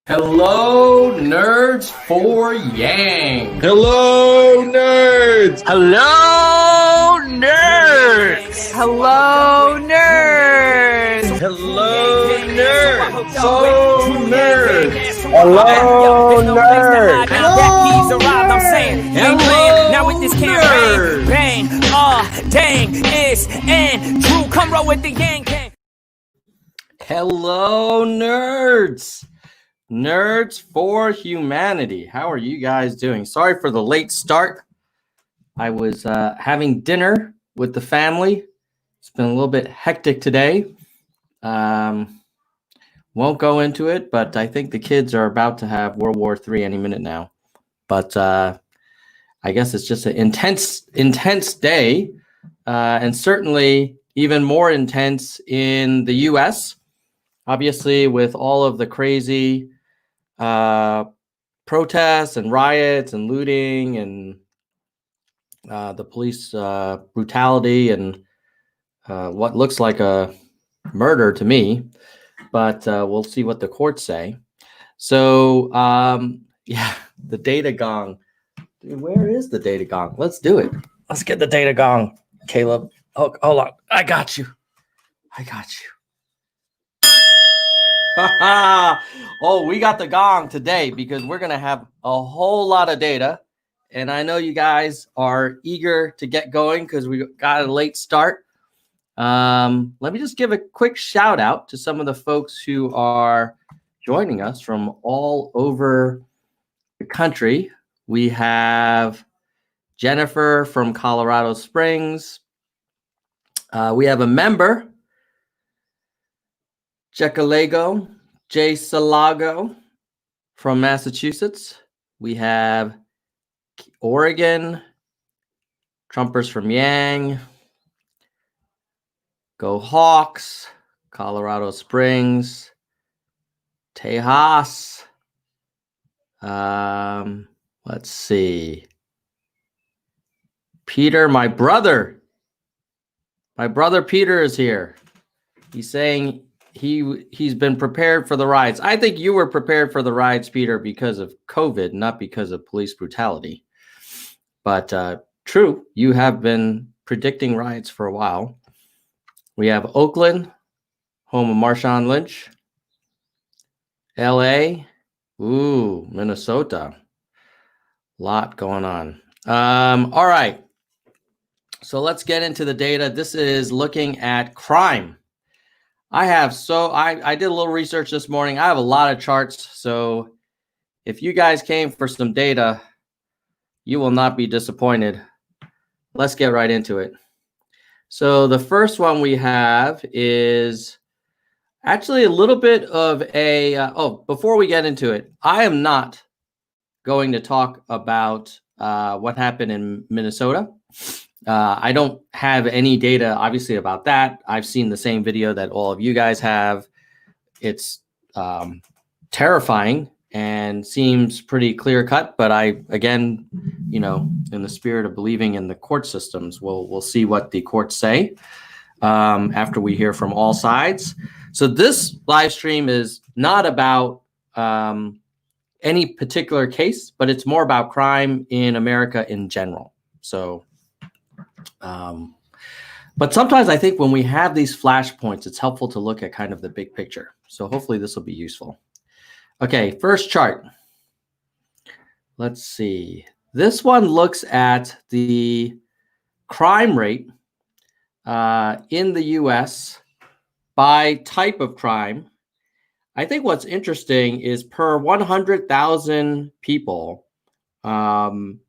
Hello, nerds for Yang. Hello, nerds. Hello, nerds. Hello, nerds. Hello, nerds. So nerds. Hello, nerds. Now with this campaign, bang, dang, it's and true. Come roll with the Yang Gang. Hello, nerds. Nerds for Humanity. How are you guys doing? Sorry for the late start. I was having dinner with the family. It's been a little bit hectic today. Won't go into it, but I think the kids are about to have World War III any minute now. But I guess it's just an intense day, and certainly even more intense in the U.S., obviously with all of the crazy protests and riots and looting and the police brutality and what looks like a murder to me, but we'll see what the courts say. So yeah, the data gong. Dude, where is the data gong? Let's do it. Let's get the data gong, Caleb. Oh, hold on. I got you. Oh, we got the gong today because we're going to have a whole lot of data. And I know you guys are eager to get going because we got a late start. Let me just give a quick shout out to some of the folks who are joining us from all over the country. We have Jennifer from Colorado Springs. We have a member, Jecalego, Jay Salago from Massachusetts. We have Oregon, Trumpers from Yang, Go Hawks, Colorado Springs, Tejas. Let's see. Peter, my brother Peter is here. He's saying he's been prepared for the riots. I think you were prepared for the riots, Peter, because of COVID, not because of police brutality. But true, you have been predicting riots for a while. We have Oakland, home of Marshawn Lynch. LA, Minnesota. Lot going on. All right. So let's get into the data. This is looking at crime. I did a little research this morning. I have a lot of charts. So if you guys came for some data, you will not be disappointed. Let's get right into it. So the first one we have is actually a little bit of a, before we get into it, I am not going to talk about what happened in Minnesota. I don't have any data, obviously, about that. I've seen the same video that all of you guys have. It's terrifying and seems pretty clear cut. But again, in the spirit of believing in the court systems, we'll see what the courts say after we hear from all sides. So this live stream is not about any particular case, but it's more about crime in America in general. So. But sometimes I think when we have these flashpoints, it's helpful to look at kind of the big picture. So hopefully this will be useful. Okay, first chart. Let's see. This one looks at the crime rate in the US by type of crime. I think what's interesting is per 100,000 people, murder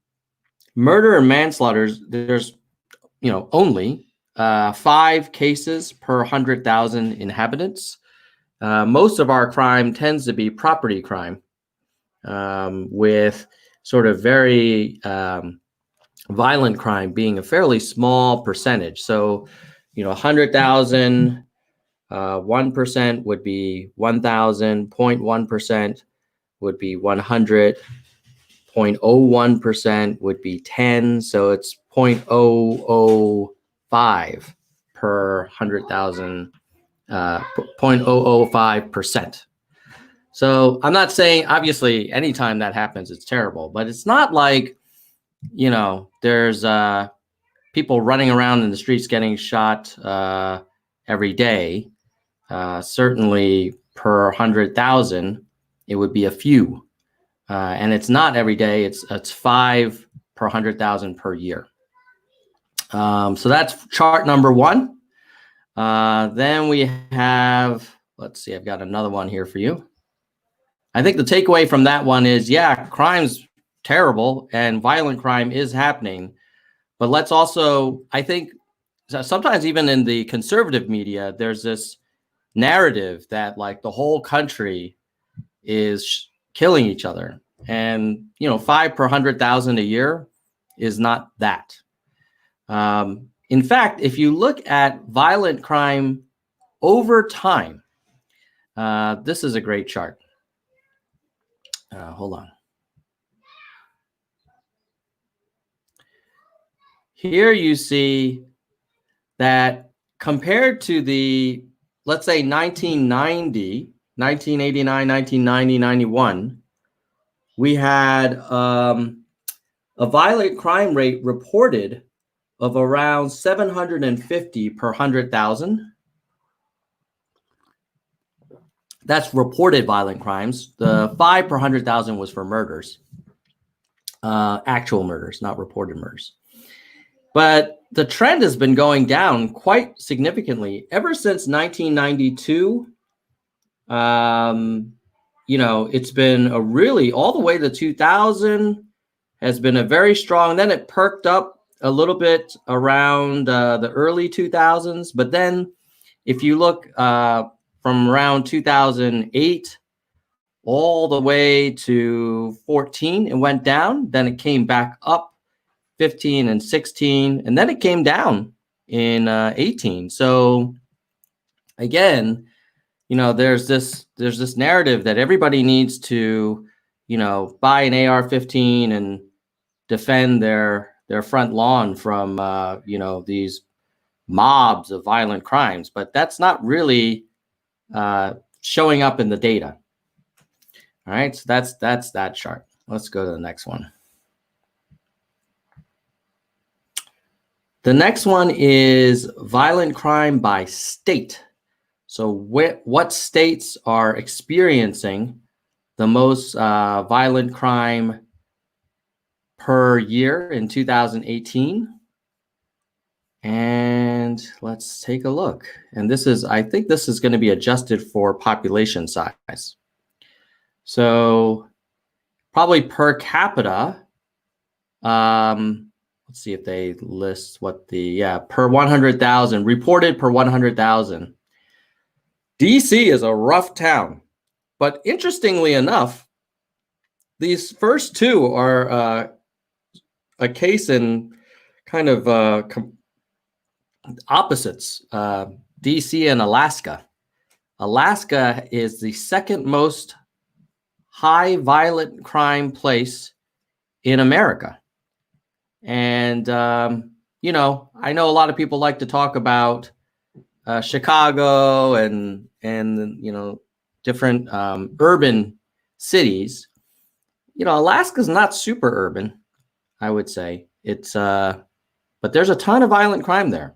and manslaughter, there's only 5 cases per 100,000 inhabitants. Most of our crime tends to be property crime, with sort of very violent crime being a fairly small percentage. So, 100,000, 1% would be 1,000, 0.1% would be 100, 0.01% would be 10. So it's 0.005 per 100,000, 0.005%. So I'm not saying, obviously, anytime that happens, it's terrible, but it's not like, you know, there's people running around in the streets getting shot every day. Certainly per 100,000, it would be a few. And it's not every day, it's 5 per 100,000 per year. So that's chart number 1. Then we have, let's see, I've got another one here for you. I think the takeaway from that one is, yeah, crime's terrible and violent crime is happening. But let's also, I think, sometimes even in the conservative media, there's this narrative that like the whole country is killing each other. And, you know, 5 per 100,000 a year is not that. In fact, if you look at violent crime over time, this is a great chart. Hold on. Here you see that compared to the, let's say 1990, 1989, 1990, 91, we had a violent crime rate reported of around 750 per 100,000. That's reported violent crimes. The 5 per 100,000 was for murders, actual murders, not reported murders. But the trend has been going down quite significantly ever since 1992. You know, it's been a really, all the way to 2000 has been a very strong, then it perked up a little bit around the early 2000s. But then if you look from around 2008 all the way to 14, it went down, then it came back up 15 and 16, and then it came down in 18. So again, you know, there's this narrative that everybody needs to, you know, buy an AR-15 and defend their front lawn from you know, these mobs of violent crimes, but that's not really showing up in the data. All right, so that's that chart. Let's go to the next one. The next one is violent crime by state. So what states are experiencing the most violent crime per year in 2018? And let's take a look. And this is, I think this is going to be adjusted for population size. So probably per capita, let's see if they list what the, yeah, per 100,000, reported per 100,000. DC is a rough town, but interestingly enough, these first two are a case in kind of opposites, DC and Alaska. Alaska is the second most high violent crime place in America. And, you know, I know a lot of people like to talk about Chicago and you know, different urban cities. You know, Alaska's not super urban, I would say. It's but there's a ton of violent crime there.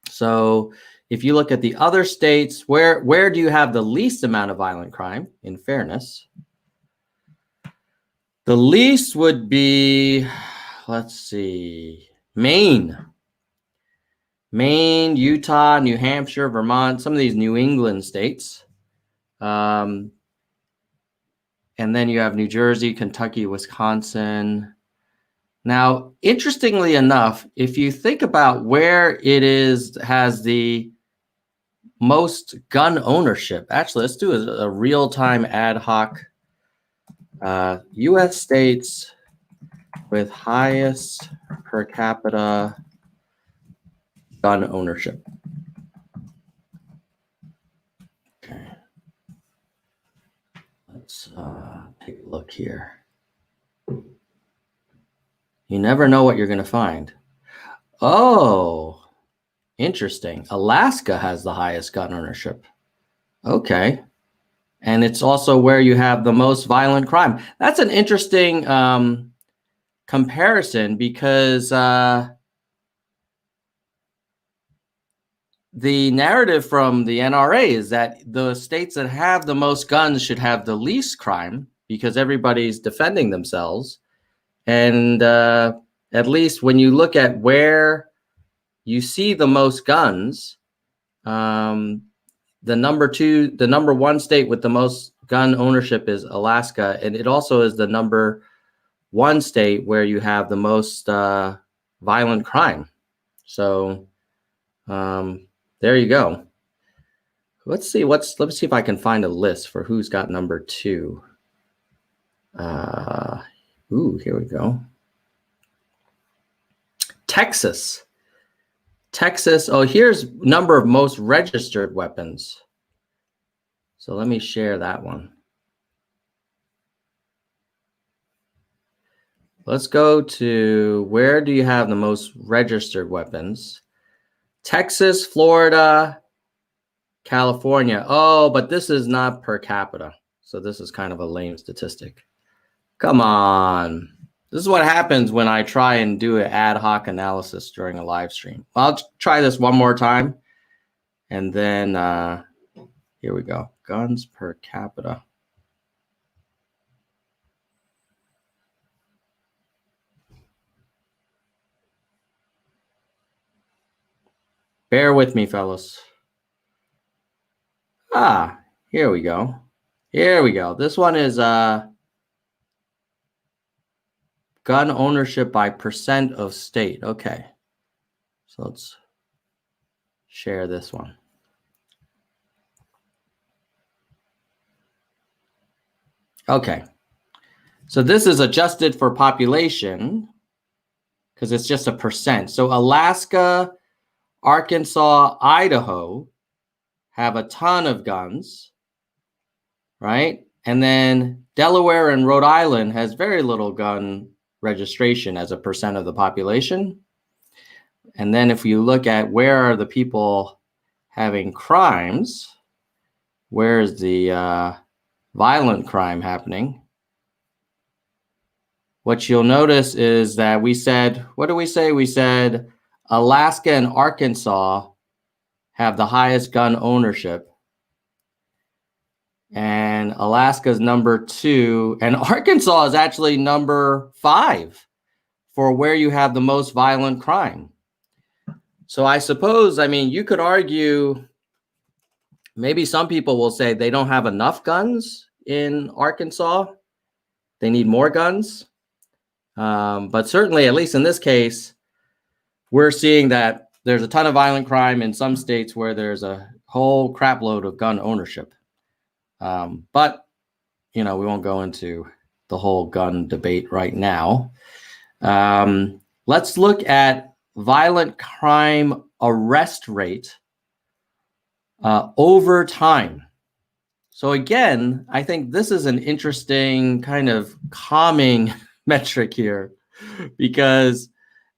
So if you look at the other states, where do you have the least amount of violent crime, in fairness? The least would be, let's see, Maine, Utah, New Hampshire, Vermont, some of these New England states. And then you have New Jersey, Kentucky, Wisconsin. Now, interestingly enough, if you think about where it has the most gun ownership, actually, let's do a real-time ad hoc U.S. states with highest per capita gun ownership. Okay. Let's take a look here. You never know what you're going to find. Oh, interesting. Alaska has the highest gun ownership. Okay. And it's also where you have the most violent crime. That's an interesting comparison because the narrative from the NRA is that the states that have the most guns should have the least crime because everybody's defending themselves. And at least when you look at where you see the most guns, the number one state with the most gun ownership is Alaska. And it also is the number one state where you have the most violent crime. So there you go. Let's see if I can find a list for who's got number 2. Here we go. Texas. Oh, here's number of most registered weapons. So let me share that one. Let's go to where do you have the most registered weapons? Texas, Florida, California. Oh, but this is not per capita. So this is kind of a lame statistic. Come on. This is what happens when I try and do an ad hoc analysis during a live stream. I'll try this one more time. And then here we go. Guns per capita. Bear with me, fellas. Here we go. This one is gun ownership by percent of state. Okay. So let's share this one. Okay. So this is adjusted for population because it's just a percent. So Alaska, Arkansas, Idaho have a ton of guns, right? And then Delaware and Rhode Island has very little gun registration as a percent of the population. And then if you look at where are the people having crimes, where's the violent crime happening? What you'll notice is that we said, what do we say? We said Alaska and Arkansas have the highest gun ownership. And Alaska's number 2, and Arkansas is actually number 5 for where you have the most violent crime. So I suppose, I mean, you could argue, maybe some people will say they don't have enough guns in Arkansas. They need more guns. But certainly, at least in this case, we're seeing that there's a ton of violent crime in some states where there's a whole crap load of gun ownership. But, you know, we won't go into the whole gun debate right now. Let's look at violent crime arrest rate over time. So again, I think this is an interesting kind of calming metric here, because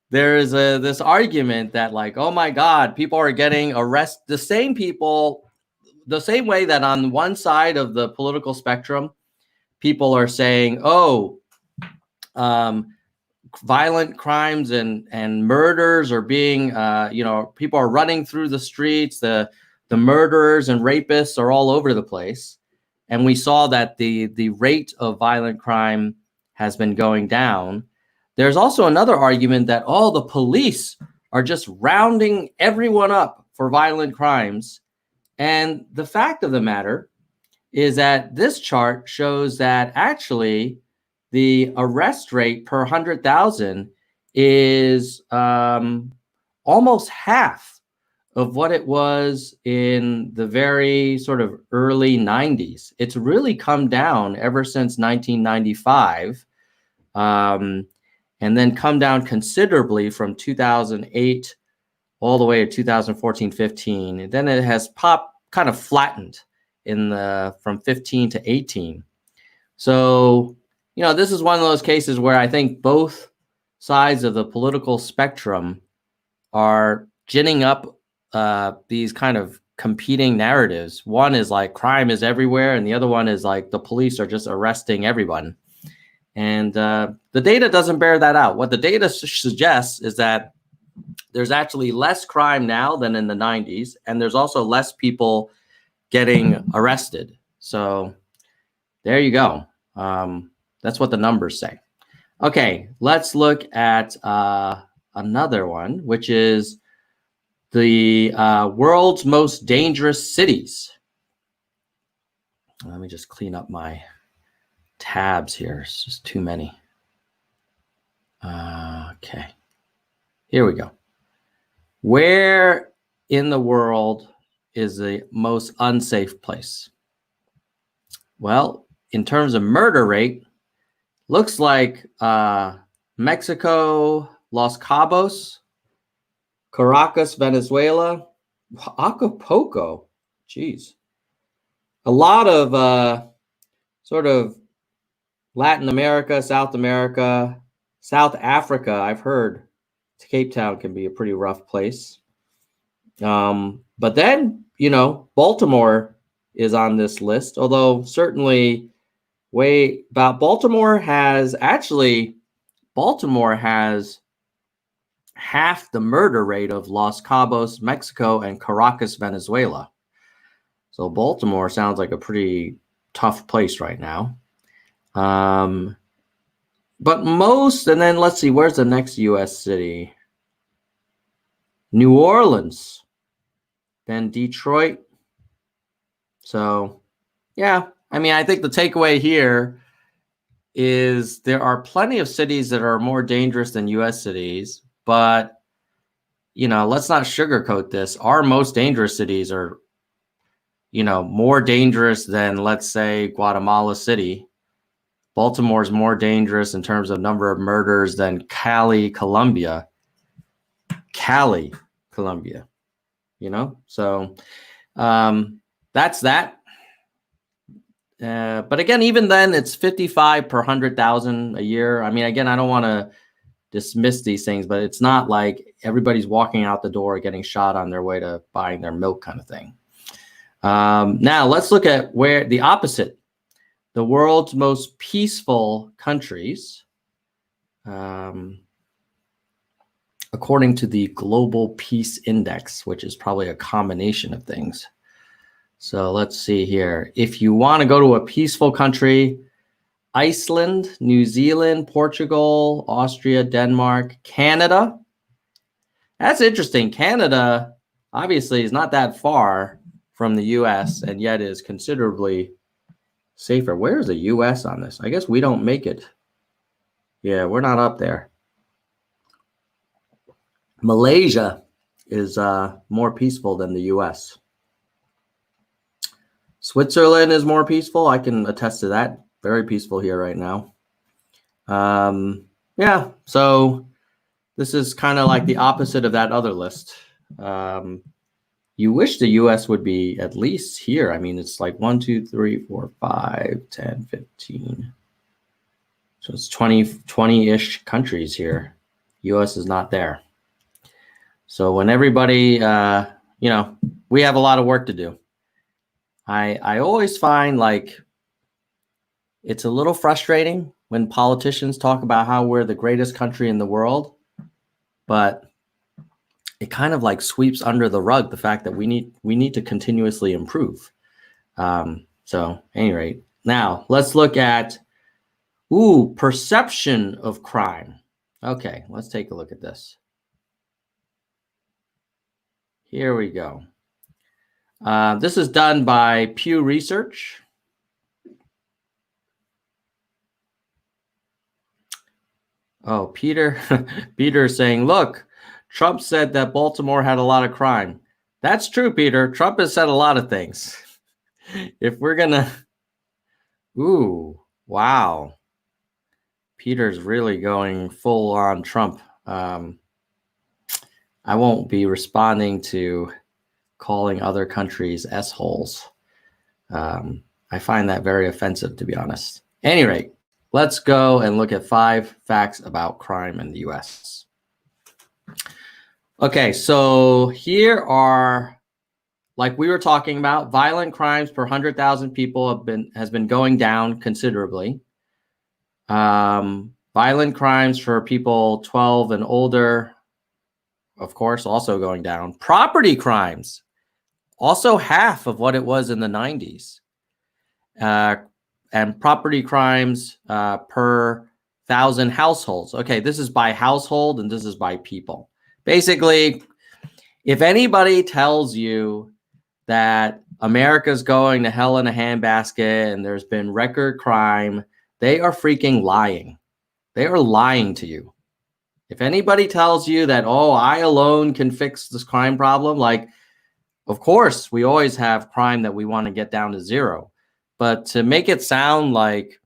there is this argument that, like, oh my God, people are getting arrested. The same people, the same way that on one side of the political spectrum, people are saying, oh, violent crimes and murders are being, people are running through the streets. The murderers and rapists are all over the place. And we saw that the rate of violent crime has been going down. There's also another argument that all the police are just rounding everyone up for violent crimes. And the fact of the matter is that this chart shows that actually the arrest rate per 100,000 is almost half of what it was in the very sort of early 90s. It's really come down ever since 1995, and then come down considerably from 2008 all the way to 2014-15. And then it has kind of flattened from 15 to 18. So, you know, this is one of those cases where I think both sides of the political spectrum are ginning up these kind of competing narratives. One is like crime is everywhere, and the other one is like the police are just arresting everyone. And the data doesn't bear that out. What the data suggests is that there's actually less crime now than in the 90s, and there's also less people getting arrested. So there you go. That's what the numbers say. Okay, let's look at another one, which is the world's most dangerous cities. Let me just clean up my tabs here. It's just too many. Okay, here we go. Where in the world is the most unsafe place? Well, in terms of murder rate, looks like Mexico, Los Cabos, Caracas, Venezuela, Acapulco. Geez. A lot of sort of Latin America, South America, South Africa. I've heard Cape Town can be a pretty rough place. But then, you know, Baltimore is on this list, although certainly Baltimore has half the murder rate of Los Cabos, Mexico, and Caracas, Venezuela. So Baltimore sounds like a pretty tough place right now. But and then let's see, where's the next U.S. city? New Orleans, then Detroit. So, yeah, I mean, I think the takeaway here is there are plenty of cities that are more dangerous than U.S. cities, but, you know, let's not sugarcoat this. Our most dangerous cities are, you know, more dangerous than, let's say, Guatemala City. Baltimore is more dangerous in terms of number of murders than Cali, Colombia. You know, so that's that. But again, even then, it's 55 per 100,000 a year. I mean, again, I don't want to dismiss these things, but it's not like everybody's walking out the door getting shot on their way to buying their milk kind of thing. Now, let's look at where the opposite, the world's most peaceful countries. According to the Global Peace Index, which is probably a combination of things. So let's see here. If you want to go to a peaceful country, Iceland, New Zealand, Portugal, Austria, Denmark, Canada. That's interesting. Canada obviously is not that far from the US and yet is considerably safer. Where's the US on this? I guess we don't make it. Yeah, we're not up there. Malaysia is more peaceful than the US. Switzerland is more peaceful. I can attest to that. Very peaceful here right now. Yeah, so this is kind of like the opposite of that other list. You wish the US would be at least here. I mean, it's like 1, 2, 3, 4, 5, 10, 15. So it's 20-ish countries here. US is not there. So when everybody, you know, we have a lot of work to do. I always find like it's a little frustrating when politicians talk about how we're the greatest country in the world, but it kind of like sweeps under the rug the fact that we need to continuously improve. So at any rate, now let's look at perception of crime. Okay, let's take a look at this. Here we go. This is done by Pew Research. Oh, Peter is saying, look, Trump said that Baltimore had a lot of crime. That's true, Peter. Trump has said a lot of things. If we're gonna, wow. Peter's really going full on Trump. I won't be responding to calling other countries S-holes. I find that very offensive, to be honest. At any rate, let's go and look at 5 facts about crime in the US. Okay, so here are like we were talking about, violent crimes per 100,000 people has been going down considerably. Violent crimes for people 12 and older, of course, also going down. Property crimes, also half of what it was in the 90s. And property crimes per 1,000 households. Okay, this is by household and this is by people. Basically, if anybody tells you that America's going to hell in a handbasket and there's been record crime, they are freaking lying. They are lying to you. If anybody tells you that, oh, I alone can fix this crime problem, like, of course, we always have crime that we want to get down to zero. But to make it sound like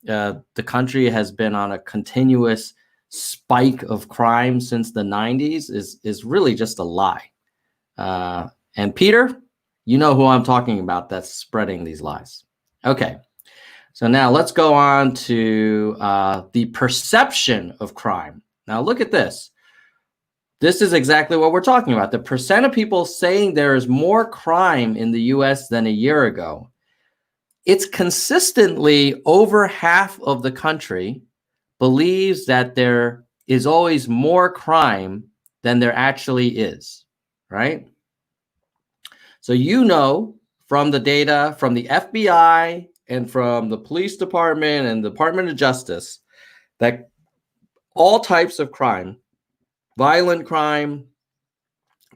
the country has been on a continuous spike of crime since the 90s is really just a lie. And Peter, you know who I'm talking about that's spreading these lies. Okay, so now let's go on to the perception of crime. Now look at this. This is exactly what we're talking about. The percent of people saying there is more crime in the US than a year ago. It's consistently over half of the country believes that there is always more crime than there actually is, right? So you know from the data from the FBI and from the police department and the Department of Justice that all types of crime, violent crime,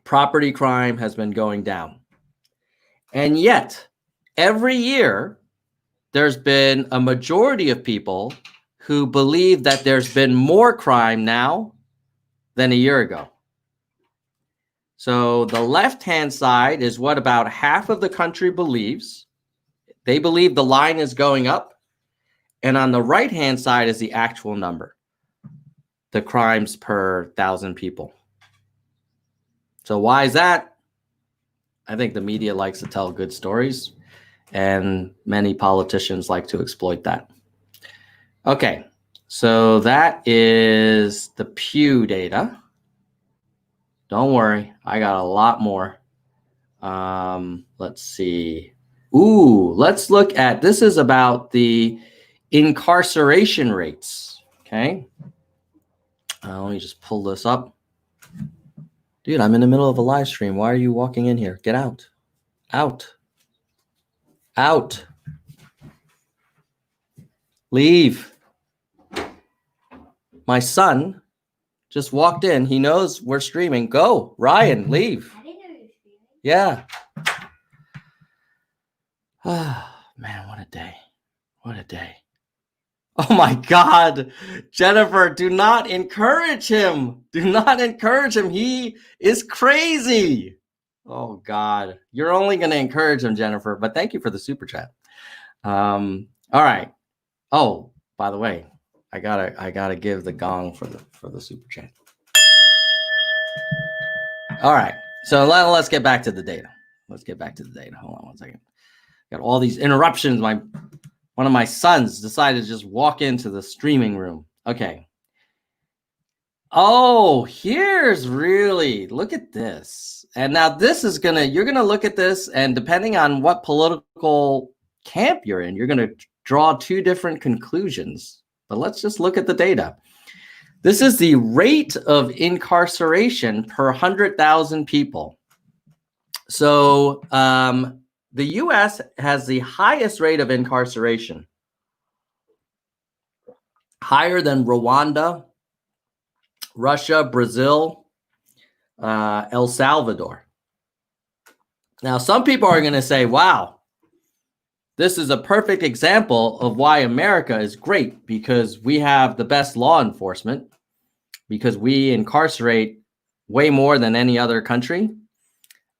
property crime has been going down. And yet, every year, there's been a majority of people who believe that there's been more crime now than a year ago. So the left-hand side is what about half of the country believes. They believe the line is going up. And on the right-hand side is the actual number, the crimes per 1,000 people. So why is that? I think the media likes to tell good stories, and many politicians like to exploit that. Okay, so that is the Pew data. Don't worry, I got a lot more. Let's see. Ooh, let's look at, this is about the incarceration rates, okay? Let me just pull this up. Dude, I'm in the middle of a live stream. Why are you walking in here? Get out. Out. Out. Leave. My son just walked in. He knows we're streaming. Go. Ryan, leave. I didn't know you were streaming. Yeah. Ah, man, what a day. What a day. Oh my God, Jennifer, do not encourage him. Do not encourage him. He is crazy. Oh God, you're only going to encourage him, Jennifer, but thank you for the super chat. All right. Oh, by the way, I gotta give the gong for the super chat. All right. So let's get back to the data. Let's get back to the data. Hold on one second. Got all these interruptions. One of my sons decided to just walk into the streaming room. Okay. Oh, here's really, look at this. And now this is you're gonna look at this, and depending on what political camp you're in, you're gonna draw two different conclusions. But let's just look at the data. This is the rate of incarceration per 100,000 people. So, the U.S. has the highest rate of incarceration, higher than Rwanda, Russia, Brazil, El Salvador. Now, some people are going to say, wow, this is a perfect example of why America is great, because we have the best law enforcement, because we incarcerate way more than any other country.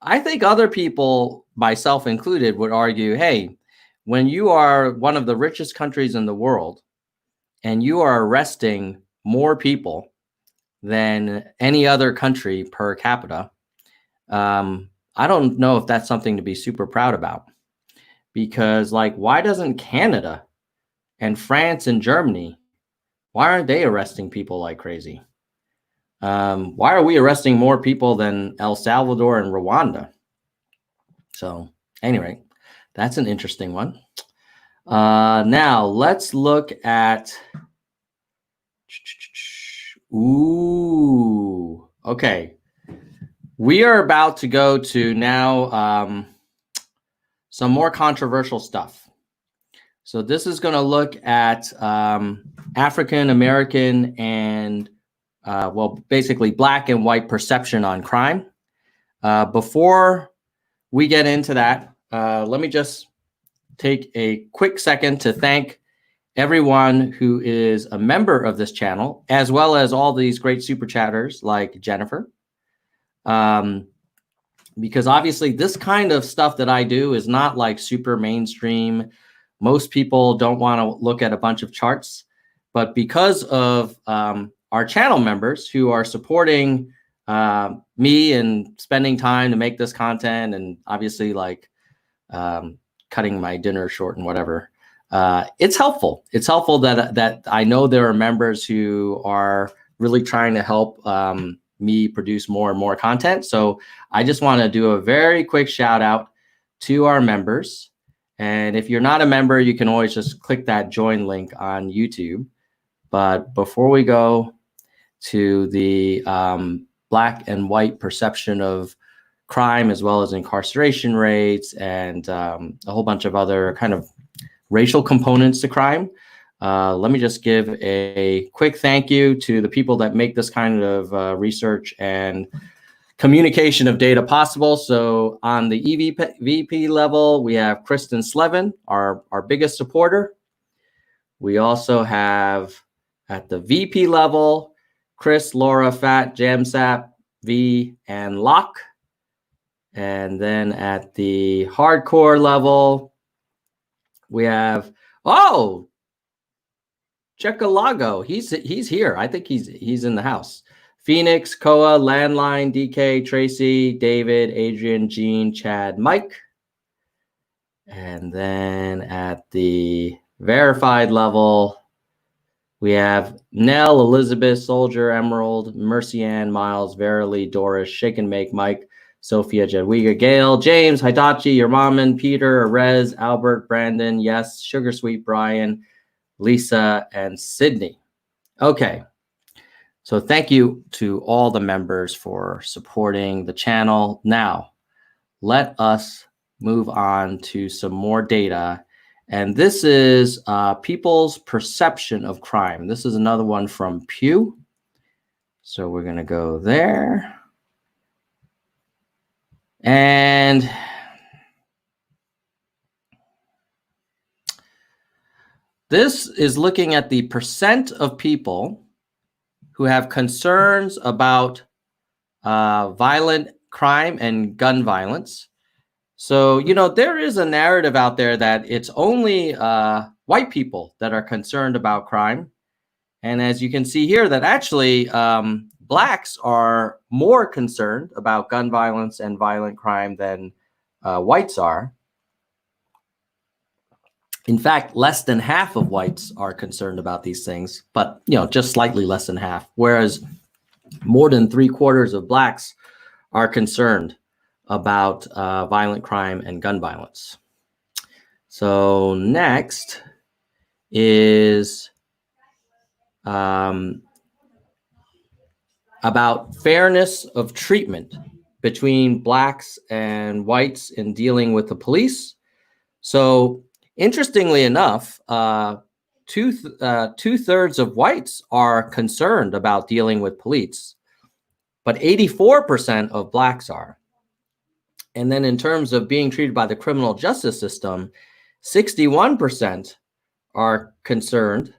I think other people, myself included, would argue, hey, when you are one of the richest countries in the world and you are arresting more people than any other country per capita, I don't know if that's something to be super proud about. Because, like, why doesn't Canada and France and Germany, why aren't they arresting people like crazy? Why are we arresting more people than El Salvador and Rwanda? So anyway, that's an interesting one. Now let's look at, ooh, okay. We are about to go to now some more controversial stuff. So this is going to look at African American and, well, basically black and white perception on crime. Before we get into that, let me just take a quick second to thank everyone who is a member of this channel, as well as all these great super chatters like Jennifer. Because obviously this kind of stuff that I do is not like super mainstream. Most people don't want to look at a bunch of charts, but because of our channel members who are supporting me and spending time to make this content, and obviously like cutting my dinner short and whatever, it's helpful. It's helpful that I know there are members who are really trying to help me produce more and more content. So I just want to do a very quick shout out to our members. And if you're not a member, you can always just click that join link on YouTube. But before we go to the black and white perception of crime, as well as incarceration rates and a whole bunch of other kind of racial components to crime, let me just give a quick thank you to the people that make this kind of research and communication of data possible. So on the EVP level, we have Kristen Slevin, our biggest supporter. We also have at the VP level, Chris, Laura, Fat, Jamsap, V, and Locke. And then at the hardcore level, we have, oh, Checalago. He's here. I think he's in the house. Phoenix, Koa, Landline, DK, Tracy, David, Adrian, Gene, Chad, Mike. And then at the verified level, we have Nell, Elizabeth, Soldier, Emerald, Mercy Ann, Miles, Verily, Doris, Shake and Make, Mike, Sophia, Jadwiga, Gail, James, Hidachi, Yermaman, Peter, Arez, Albert, Brandon, Yes, Sugar Sweet, Brian, Lisa, and Sydney. Okay. So thank you to all the members for supporting the channel. Now, let us move on to some more data. And this is people's perception of crime. This is another one from Pew. So we're going to go there. And this is looking at the percent of people who have concerns about violent crime and gun violence. So, you know, there is a narrative out there that it's only white people that are concerned about crime. And as you can see here, that actually blacks are more concerned about gun violence and violent crime than whites are. In fact, less than half of whites are concerned about these things, but, you know, just slightly less than half, whereas more than 3/4 of blacks are concerned about violent crime and gun violence. So next is about fairness of treatment between blacks and whites in dealing with the police. So interestingly enough, two-thirds of whites are concerned about dealing with police, but 84% of blacks are. And then in terms of being treated by the criminal justice system, 61% are concerned,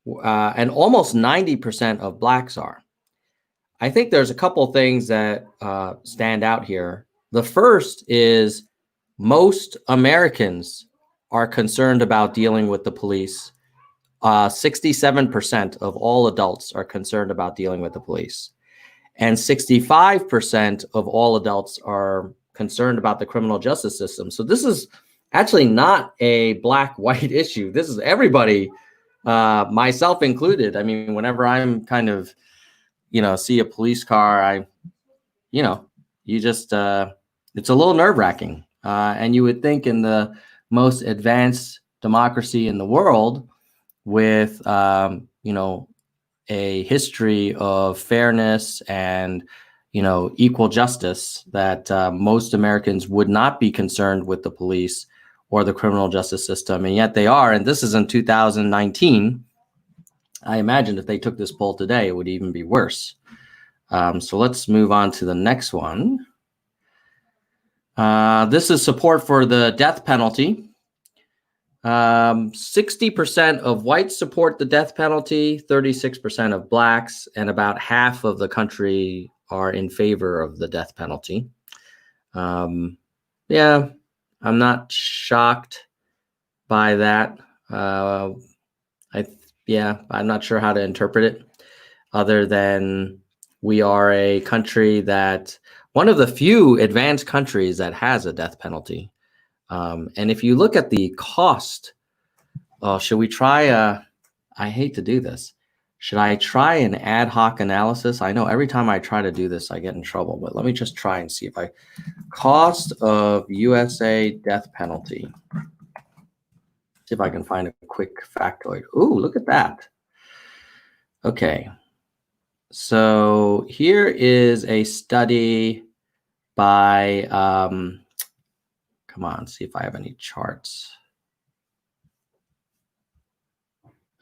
and almost 90% of blacks are. I think there's a couple things that stand out here. The first is most Americans are concerned about dealing with the police. 67% of all adults are concerned about dealing with the police. And 65% of all adults are concerned about the criminal justice system. So this is actually not a black-white issue. This is everybody, myself included. I mean, whenever I'm kind of, you know, see a police car, you just, it's a little nerve-wracking. And you would think in the most advanced democracy in the world with, you know, a history of fairness and, you know, equal justice, that most Americans would not be concerned with the police or the criminal justice system. And yet they are. And this is in 2019. I imagine if they took this poll today, it would even be worse. So let's move on to the next one. This is support for the death penalty. 60% of whites support the death penalty, 36% of blacks, and about half of the country are in favor of the death penalty. Yeah, I'm not shocked by that. I'm not sure how to interpret it other than we are a country that, one of the few advanced countries that has a death penalty. And if you look at the cost, should we try I hate to do this. Should I try an ad hoc analysis? I know every time I try to do this, I get in trouble, but let me just try and see if cost of USA death penalty. See if I can find a quick factoid. Ooh, look at that. Okay. So here is a study by, come on, see if I have any charts.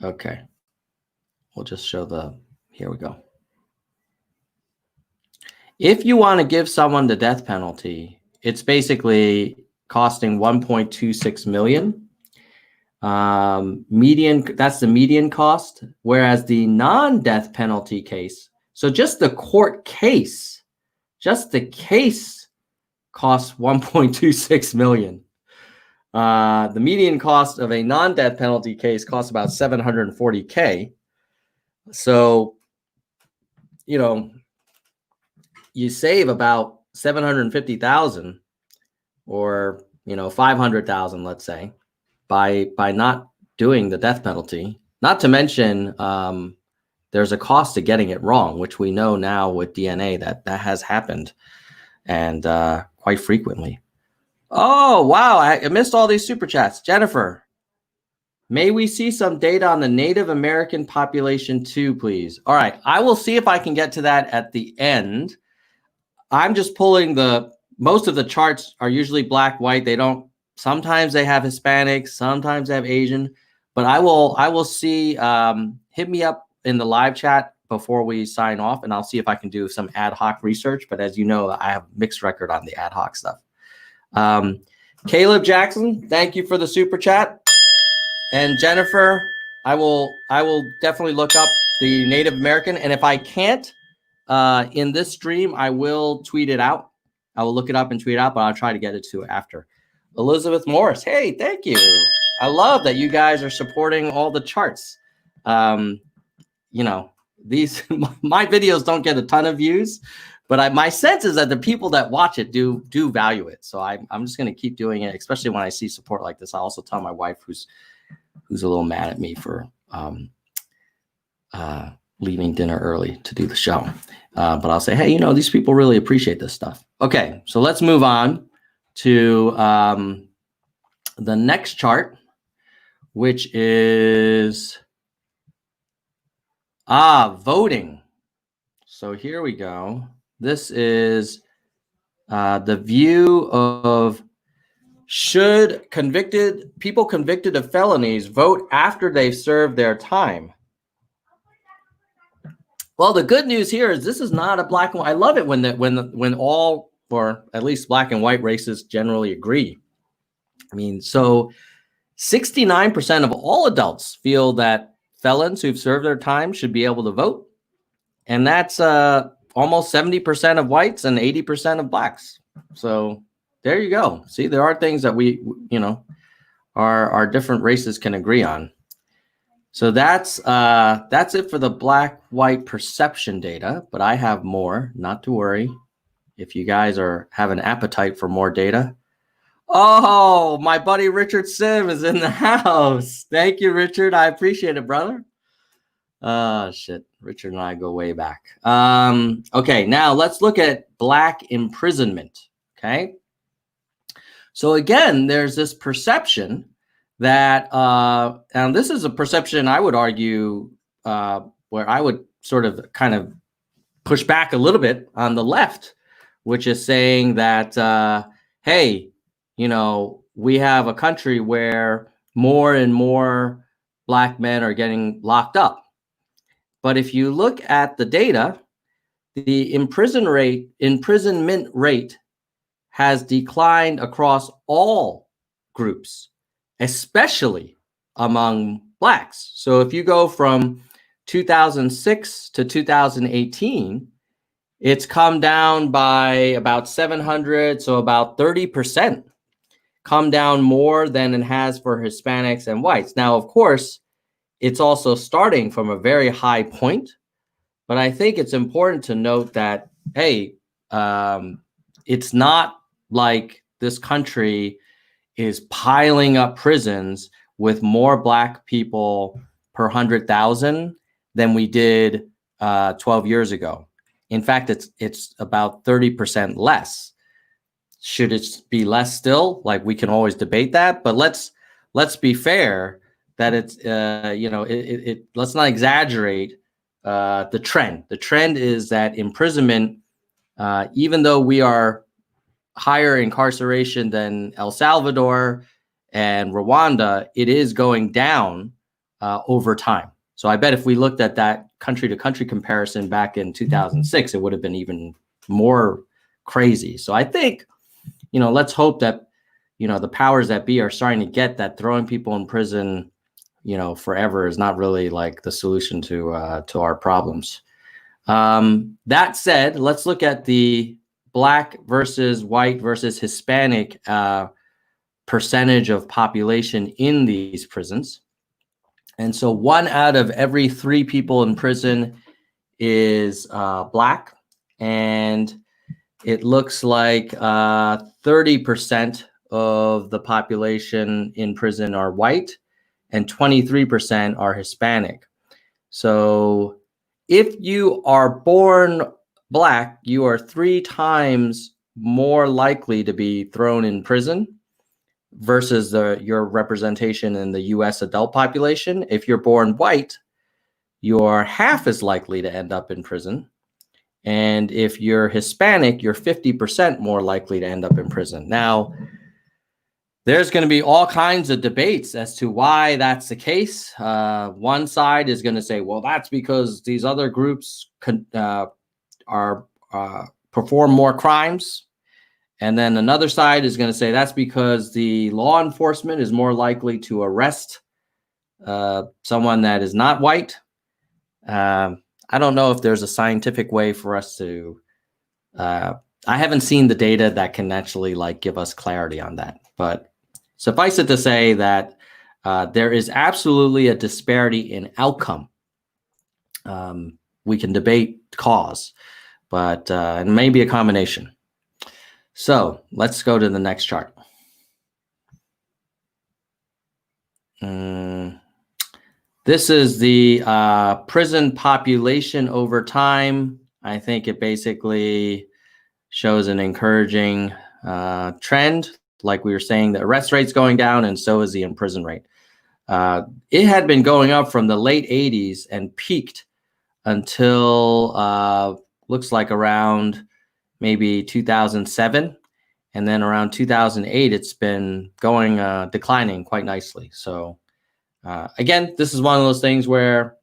Okay. We'll just show here we go. If you want to give someone the death penalty, it's basically costing 1.26 million. That's the median cost, whereas the non-death penalty case, so just the court case, just the case costs 1.26 million. The median cost of a non-death penalty case costs about 740K. So, you know, you save about 750,000 or, you know, 500,000, let's say, by not doing the death penalty. Not to mention, there's a cost to getting it wrong, which we know now with DNA that has happened, and quite frequently. Oh, wow. I missed all these super chats. Jennifer, may we see some data on the Native American population too, please? All right. I will see if I can get to that at the end. I'm just pulling most of the charts are usually black, white. Sometimes they have Hispanic, sometimes they have Asian, but I will see, hit me up in the live chat before we sign off, and I'll see if I can do some ad hoc research. But as you know, I have mixed record on the ad hoc stuff. Caleb Jackson, thank you for the super chat. And Jennifer, I will definitely look up the Native American, and if I can't in this stream, I will tweet it out. I will look it up and tweet it out, but I'll try to get it to after. Elizabeth Morris, hey, thank you. I love that you guys are supporting all the charts. You know, my videos don't get a ton of views, but my sense is that the people that watch it do value it. So I'm just going to keep doing it, especially when I see support like this. I also tell my wife, who's a little mad at me for leaving dinner early to do the show. But I'll say, hey, you know, these people really appreciate this stuff. Okay, so let's move on to the next chart, which is voting. So here we go. This is the view of should people convicted of felonies vote after they've served their time. Well, the good news here is this is not a black and white. I love it when all, or at least black and white races generally agree. I mean, so 69% of all adults feel that felons who've served their time should be able to vote. And that's almost 70% of whites and 80% of blacks. So there you go. See, there are things that we, you know, our different races can agree on. So that's it for the black-white perception data, but I have more, not to worry. If you guys have an appetite for more data. Oh, my buddy Richard Sim is in the house. Thank you, Richard. I appreciate it, brother. Shit. Richard and I go way back. Okay, now let's look at black imprisonment. Okay. So again, there's this perception that, and this is a perception I would argue, where I would sort of kind of push back a little bit on the left, which is saying that, hey, you know, we have a country where more and more Black men are getting locked up. But if you look at the data, the imprisonment rate has declined across all groups, especially among Blacks. So if you go from 2006 to 2018, it's come down by about 700, so about 30%, come down more than it has for Hispanics and whites. Now, of course, it's also starting from a very high point, but I think it's important to note that, hey, it's not like this country is piling up prisons with more Black people per 100,000 than we did 12 years ago. In fact, it's about 30% less. Should it be less still? Like, we can always debate that, but let's be fair that it's let's not exaggerate the trend. The trend is that imprisonment, even though we are higher incarceration than El Salvador and Rwanda, it is going down over time. So I bet if we looked at that country to country comparison back in 2006, it would have been even more crazy. So I think, let's hope that, the powers that be are starting to get that throwing people in prison, forever is not really like the solution to our problems. That said, let's look at the Black versus white versus Hispanic percentage of population in these prisons. And so 1 out of every 3 people in prison is Black, and it looks like 30% of the population in prison are white and 23% are Hispanic. So if you are born Black, you are 3 times more likely to be thrown in prison versus your representation in the US adult population. If you're born white, you're half as likely to end up in prison. And if you're Hispanic, you're 50% more likely to end up in prison. Now, there's going to be all kinds of debates as to why that's the case. One side is going to say, well, that's because these other groups perform more crimes. And then another side is going to say that's because the law enforcement is more likely to arrest someone that is not white. I don't know if there's a scientific way for us to, I haven't seen the data that can actually give us clarity on that. But suffice it to say that there is absolutely a disparity in outcome. We can debate cause, but it may be a combination. So let's go to the next chart. This is the prison population over time. I think it basically shows an encouraging trend. Like we were saying, the arrest rate's going down, and so is the imprison rate. It had been going up from the late 80s and peaked until looks like around maybe 2007, and then around 2008 it's been going declining quite nicely. So again, this is one of those things where,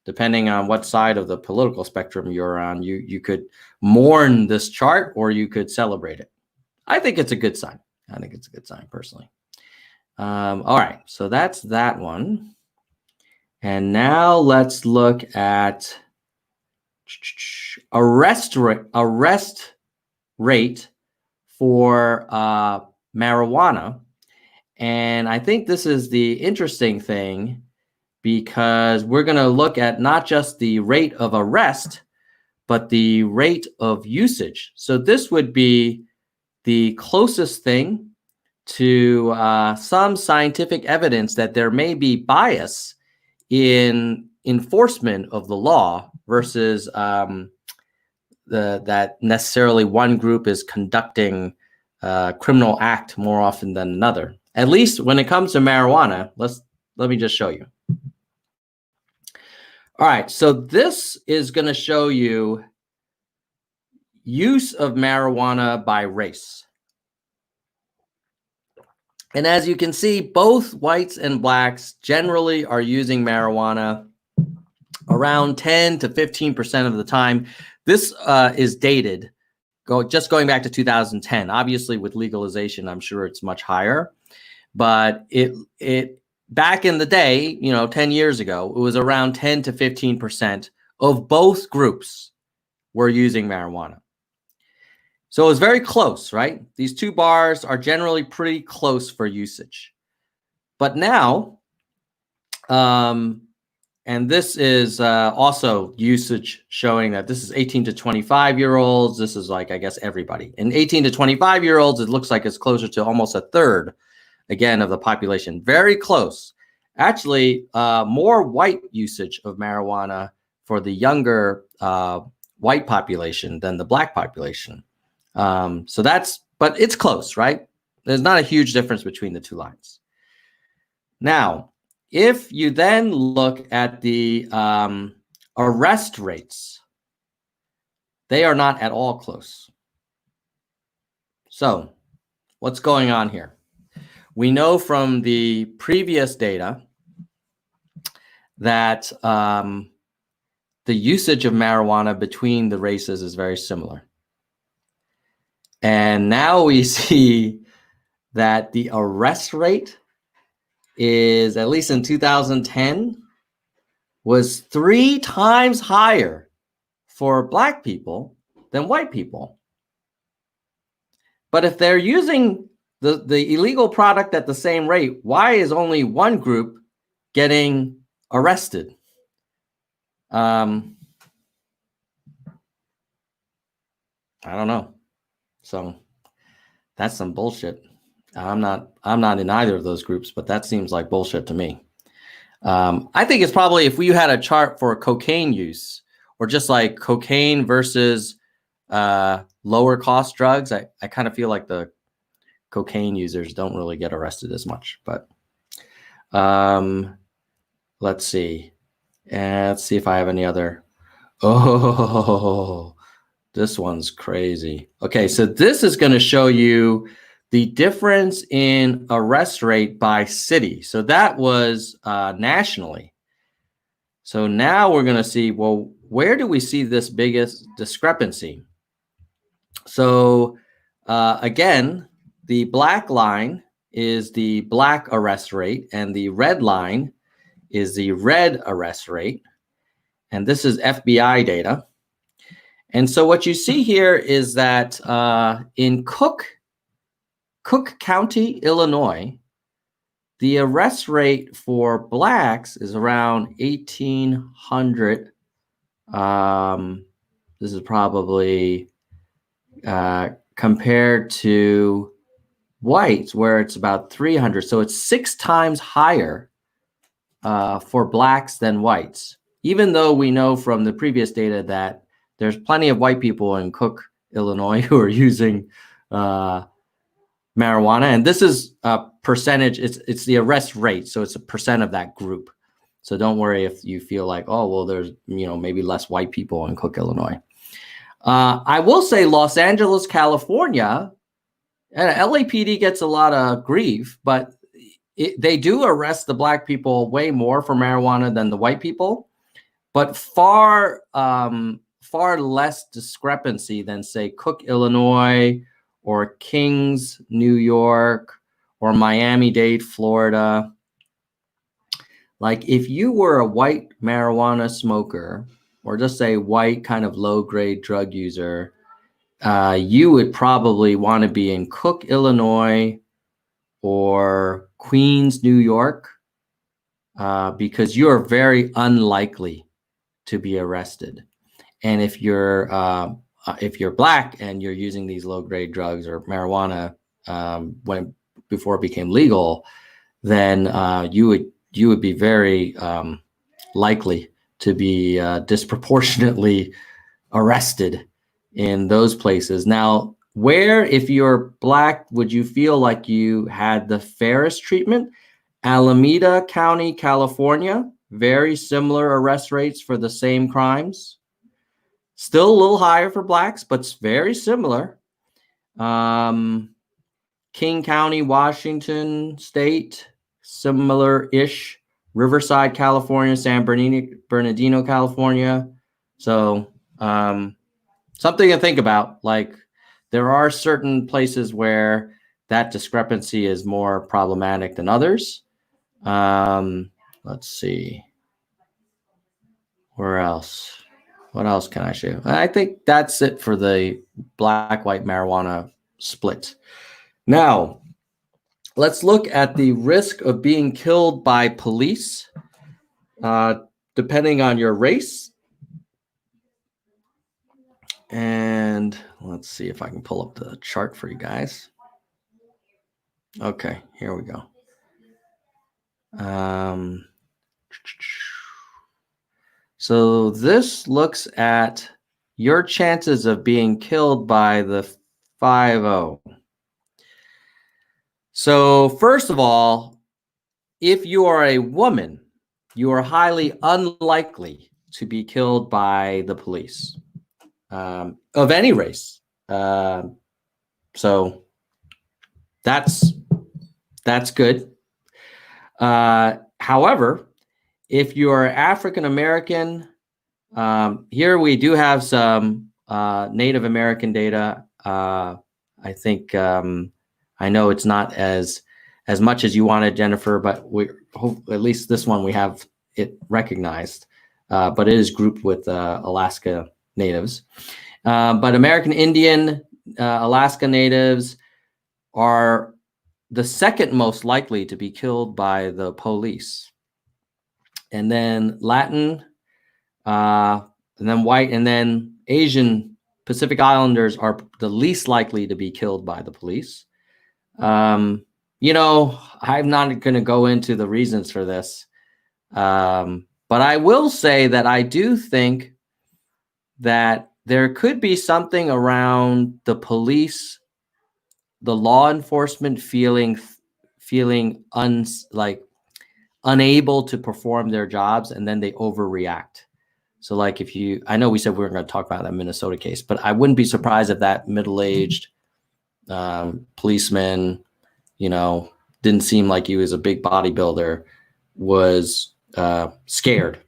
depending on what side of the political spectrum you're on, you could mourn this chart or you could celebrate it. I think it's a good sign. I think it's a good sign personally. All right, so that's that one. And now let's look at arrest rate for marijuana. And I think this is the interesting thing, because we're going to look at not just the rate of arrest, but the rate of usage. So this would be the closest thing to some scientific evidence that there may be bias in enforcement of the law versus that necessarily one group is conducting criminal act more often than another. At least when it comes to marijuana, let me just show you. All right, so this is going to show you use of marijuana by race. And as you can see, both whites and blacks generally are using marijuana around 10 to 15% of the time. This is dated, just going back to 2010. Obviously, with legalization, I'm sure it's much higher. But it back in the day, 10 years ago, it was around 10 to 15% of both groups were using marijuana. So it's very close, right? These two bars are generally pretty close for usage. But now, and this is also usage showing that this is 18 to 25-year-olds. This is like, I guess, everybody. And 18 to 25-year-olds, it looks like it's closer to almost a third, again, of the population. Very close. Actually, more white usage of marijuana for the younger white population than the black population. But it's close, right? There's not a huge difference between the two lines. Now, if you then look at the arrest rates, they are not at all close. So what's going on here? We know from the previous data that the usage of marijuana between the races is very similar. And now we see that the arrest rate is, at least in 2010, was 3 times higher for black people than white people. But if they're using the illegal product at the same rate, why is only one group getting arrested? I don't know. So that's some bullshit. I'm not in either of those groups, but that seems like bullshit to me. I think it's probably if we had a chart for cocaine use, or just like cocaine versus lower cost drugs, I kind of feel like the cocaine users don't really get arrested as much. But let's see. Let's see if I have any other. Oh, this one's crazy. Okay, so this is going to show you the difference in arrest rate by city. So that was nationally. So now we're going to see, well, where do we see this biggest discrepancy? So again, the black line is the black arrest rate, and the red line is the red arrest rate. And this is FBI data. And so what you see here is that in Cook County, Illinois, the arrest rate for blacks is around 1,800. This is probably compared to whites, where it's about 300. So it's 6 times higher for blacks than whites, even though we know from the previous data that there's plenty of white people in Cook, Illinois, who are using marijuana. And this is a percentage. It's the arrest rate. So it's a percent of that group. So don't worry if you feel like, oh, well, there's, maybe less white people in Cook, Illinois. I will say Los Angeles, California, LAPD gets a lot of grief, but they do arrest the black people way more for marijuana than the white people, but far less discrepancy than, say, Cook, Illinois, or Kings, New York, or Miami-Dade, Florida. Like, if you were a white marijuana smoker, or just say white kind of low-grade drug user, you would probably want to be in Cook, Illinois, or Queens, New York, because you are very unlikely to be arrested. And if you're black and you're using these low-grade drugs or marijuana before it became legal, then you would be very likely to be disproportionately arrested in those places. Now, Where, if you're Black, would you feel like you had the fairest treatment? Alameda County, California, very similar arrest rates for the same crimes. Still a little higher for Blacks, but it's very similar. King County, Washington State, similar-ish. Riverside, California, San Bernardino, California. So something to think about. Like, there are certain places where that discrepancy is more problematic than others. Let's see. Where else? What else can I show? I think that's it for the Black-white marijuana split. Now, let's look at the risk of being killed by police, depending on your race. And let's see if I can pull up the chart for you guys. Okay, here we go. So this looks at your chances of being killed by the 5-0. So first of all, if you are a woman, you are highly unlikely to be killed by the police of any race. So that's good. However, if you are African American, here we do have some Native American data. I think I know it's not as much as you wanted, Jennifer, but we hope at least this one we have it recognized. But it is grouped with Alaska Natives. But American Indian, Alaska Natives are the second most likely to be killed by the police. And then Latin, and then white, and then Asian Pacific Islanders are the least likely to be killed by the police. You know, I'm not going to go into the reasons for this. But I will say that I do think that there could be something around the police, the law enforcement feeling unable to perform their jobs, and then they overreact. So like I know we said we were going to talk about that Minnesota case, but I wouldn't be surprised if that middle-aged policeman, you know, didn't seem like he was a big bodybuilder, was scared.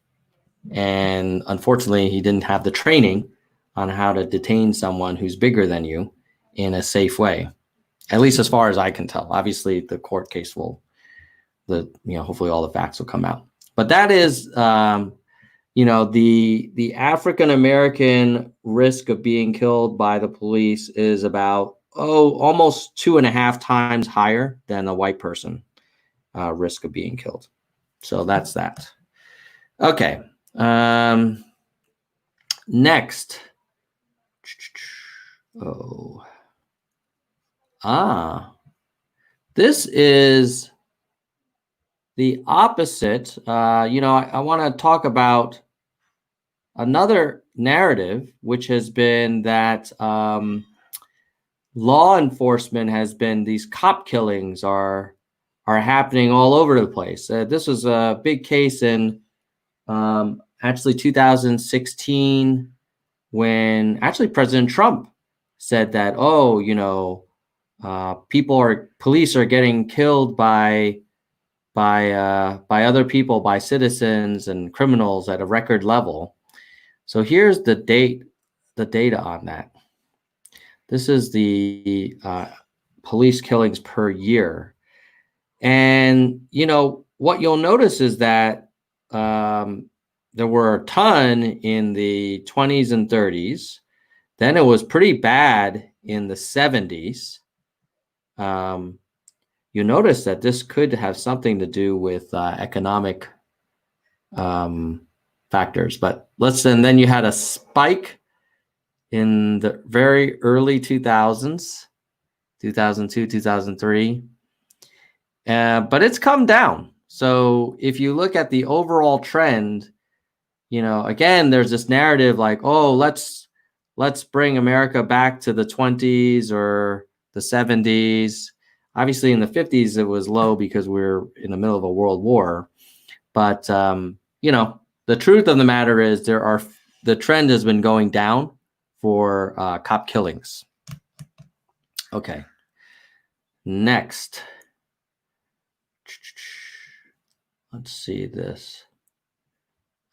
And unfortunately, he didn't have the training on how to detain someone who's bigger than you in a safe way, at least as far as I can tell. Obviously, the court case hopefully all the facts will come out. But that is, you know, the African American risk of being killed by the police is about almost 2.5 times higher than a white person risk of being killed. So that's that. Okay. Next. This is the opposite. You know, I want to talk about another narrative, which has been that law enforcement has been, these cop killings are happening all over the place. This was a big case in actually 2016, when actually President Trump said that, you know, police are getting killed by other people, by citizens and criminals at a record level. So here's the data on that. This is the police killings per year. And, you know, what you'll notice is that there were a ton in the 20s and 30s. Then it was pretty bad in the 70s. You notice that this could have something to do with economic factors. But then you had a spike in the very early 2000s, 2002, 2003. But it's come down. So if you look at the overall trend, you know, again, there's this narrative like, let's let's bring America back to the 20s or the 70s. Obviously, in the 50s, it was low because we were in the middle of a world war. But, you know, the truth of the matter is the trend has been going down for cop killings. Okay. Next. Let's see this.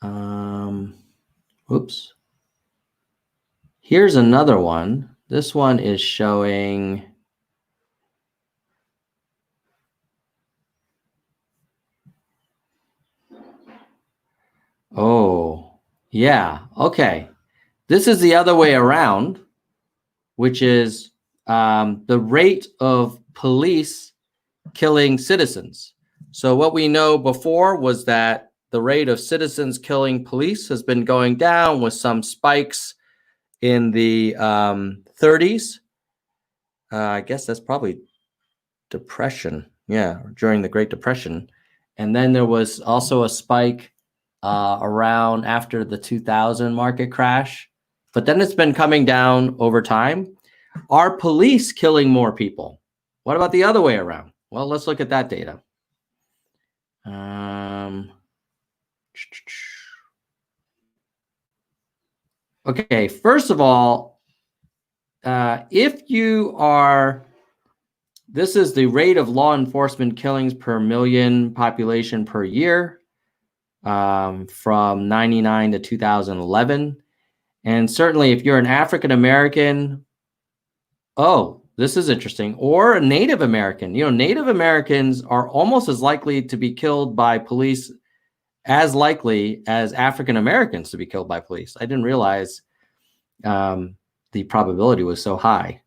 Oops. Here's another one. This one is showing. Oh, yeah. Okay. This is the other way around, which is the rate of police killing citizens. So what we know before was that the rate of citizens killing police has been going down with some spikes in the 30s. I guess that's probably Depression. Yeah, during the Great Depression. And then there was also a spike around after the 2000 market crash. But then it's been coming down over time. Are police killing more people? What about the other way around? Well, let's look at that data. Okay, first of all, if you are, this is the rate of law enforcement killings per million population per year from 99 to 2011. And certainly if you're an African American, oh, this is interesting, or a Native American, you know, Native Americans are almost as likely to be killed by police as likely as African Americans to be killed by police. I didn't realize the probability was so high.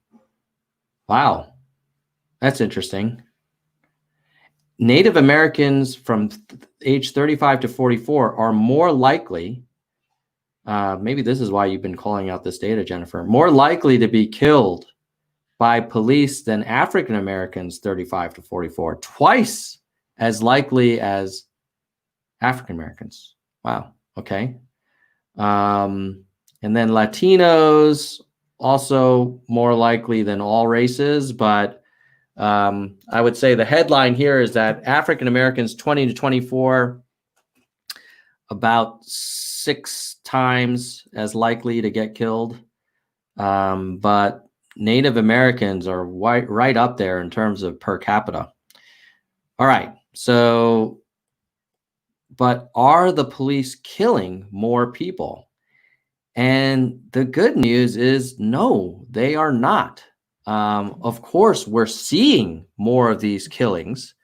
Wow, that's interesting. Native Americans from age 35 to 44 are more likely, maybe this is why you've been calling out this data, Jennifer, more likely to be killed by police than African Americans 35 to 44, twice as likely as African Americans. Wow. Okay. And then Latinos also more likely than all races, but I would say the headline here is that African Americans 20 to 24 about 6 times as likely to get killed, but Native Americans are right up there in terms of per capita. All right, so, but are the police killing more people? And the good news is no, they are not. Of course, we're seeing more of these killings,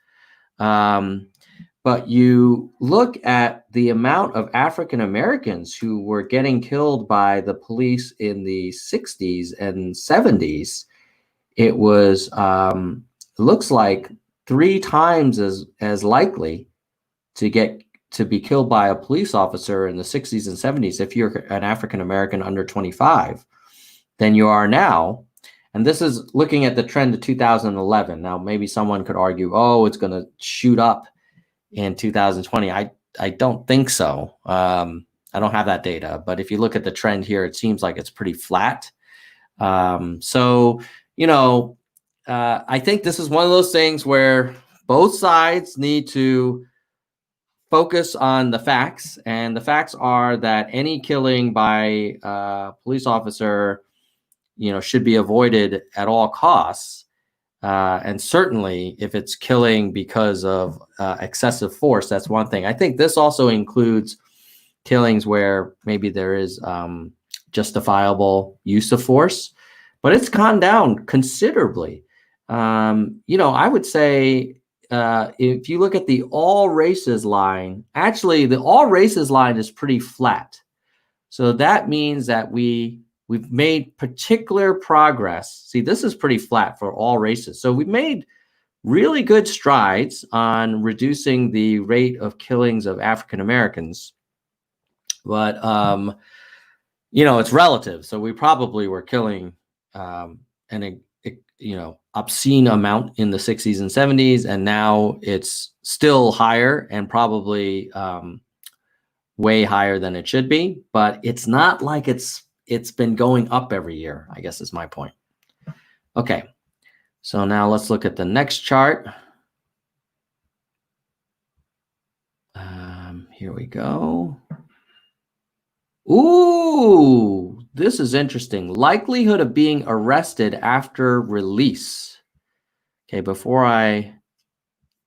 but you look at the amount of African Americans who were getting killed by the police in the 60s and 70s. It was, looks like 3 times as likely to be killed by a police officer in the 60s and 70s if you're an African American under 25 than you are now. And this is looking at the trend of 2011. Now, maybe someone could argue, oh, it's going to shoot up in 2020. I don't think so. I don't have that data. But if you look at the trend here, it seems like it's pretty flat. So, you know, I think this is one of those things where both sides need to focus on the facts. And the facts are that any killing by a police officer, you know, should be avoided at all costs. And certainly if it's killing because of excessive force, that's one thing. I think this also includes killings where maybe there is justifiable use of force, but it's gone down considerably. You know, I would say if you look at the all races line, actually the all races line is pretty flat. So that means that we've made particular progress. See, this is pretty flat for all races. So we've made really good strides on reducing the rate of killings of African Americans. But, you know, it's relative. So we probably were killing you know, obscene amount in the 60s and 70s. And now it's still higher and probably way higher than it should be. But it's not like it's it's been going up every year, I guess is my point. Okay, so now let's look at the next chart. Here we go. Ooh, this is interesting. Likelihood of being arrested after release. Okay, before I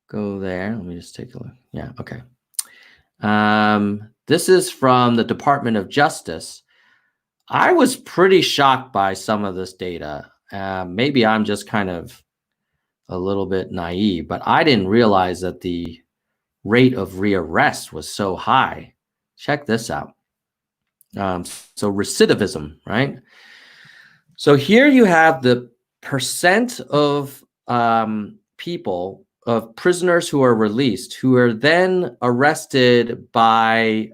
go there, let me just take a look. Yeah, okay. This is from the Department of Justice. I was pretty shocked by some of this data. Maybe I'm just kind of a little bit naive, but I didn't realize that the rate of rearrest was so high. Check this out. So recidivism, right? So here you have the percent of people, of prisoners who are released, who are then arrested by,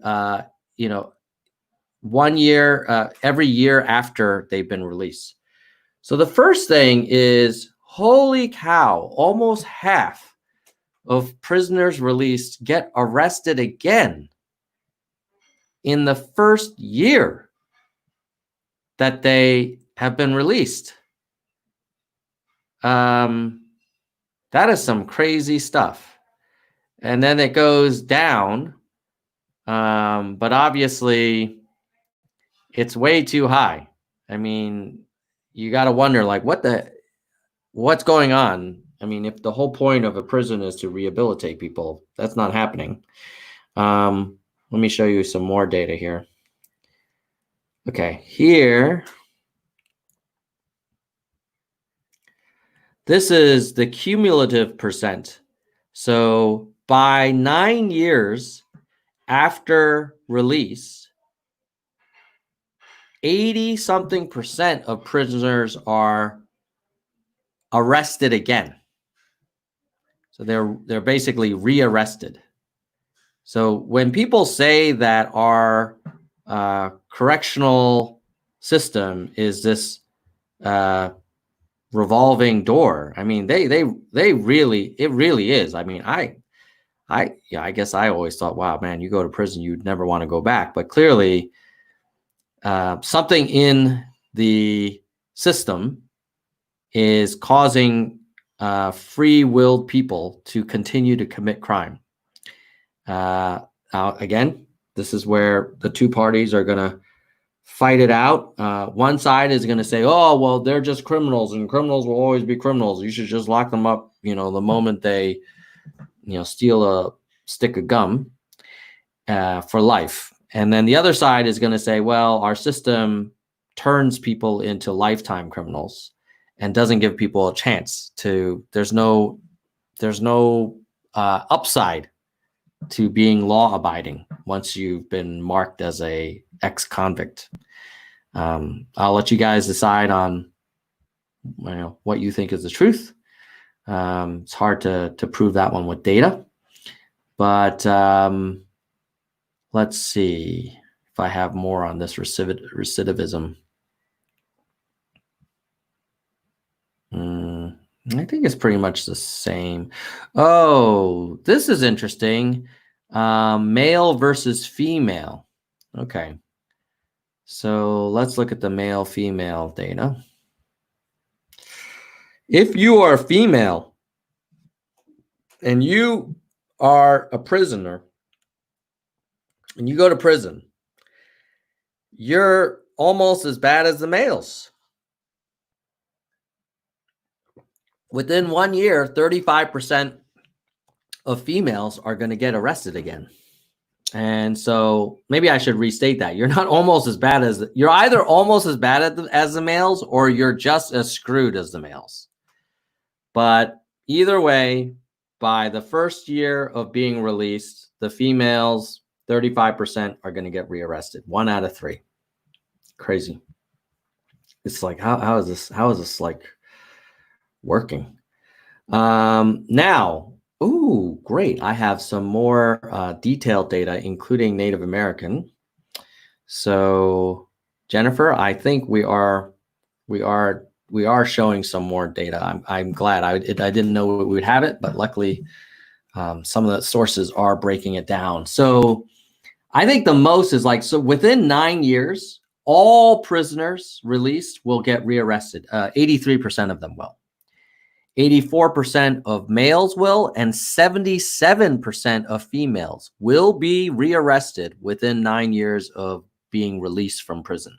1 year, every year after they've been released. So the first thing is, holy cow, almost half of prisoners released get arrested again in the first year that they have been released. That is some crazy stuff. And then it goes down, but obviously it's way too high. I mean, you got to wonder, like, what's going on? I mean, if the whole point of a prison is to rehabilitate people, that's not happening. Let me show you some more data here. Okay, here. This is the cumulative percent. So by 9 years after release, 80-something% of prisoners are arrested again. So they're basically rearrested. So when people say that our correctional system is this revolving door, I mean, it really is. I mean, I guess I always thought, wow, man, you go to prison, you'd never want to go back. But clearly, something in the system is causing free-willed people to continue to commit crime. Now, again, this is where the two parties are going to fight it out. One side is going to say, oh, well, they're just criminals, and criminals will always be criminals. You should just lock them up, the moment they, steal a stick of gum for life. And then the other side is going to say, well, our system turns people into lifetime criminals and doesn't give people a chance to, there's no upside to being law abiding once you've been marked as a ex-convict. I'll let you guys decide on what you think is the truth. It's hard to prove that one with data, but let's see if I have more on this recidivism. I think it's pretty much the same. Oh, this is interesting. Male versus female. Okay. So let's look at the male-female data. If you are female and you are a prisoner and you go to prison, you're almost as bad as the males. Within 1 year, 35% of females are going to get arrested again. And so maybe I should restate that. You're not almost as bad as, you're either almost as bad as the males, or you're just as screwed as the males. But either way, by the first year of being released, the females, 35% are going to get rearrested. 1 out of 3. Crazy. It's like, how is this like working? Now, ooh, great. I have some more detailed data, including Native American. So Jennifer, I think we are showing some more data. I'm glad. I didn't know we would have it, but luckily some of the sources are breaking it down. So I think the most is like, so within 9 years, all prisoners released will get rearrested. 83% of them will. 84% of males will, and 77% of females will be rearrested within 9 years of being released from prison.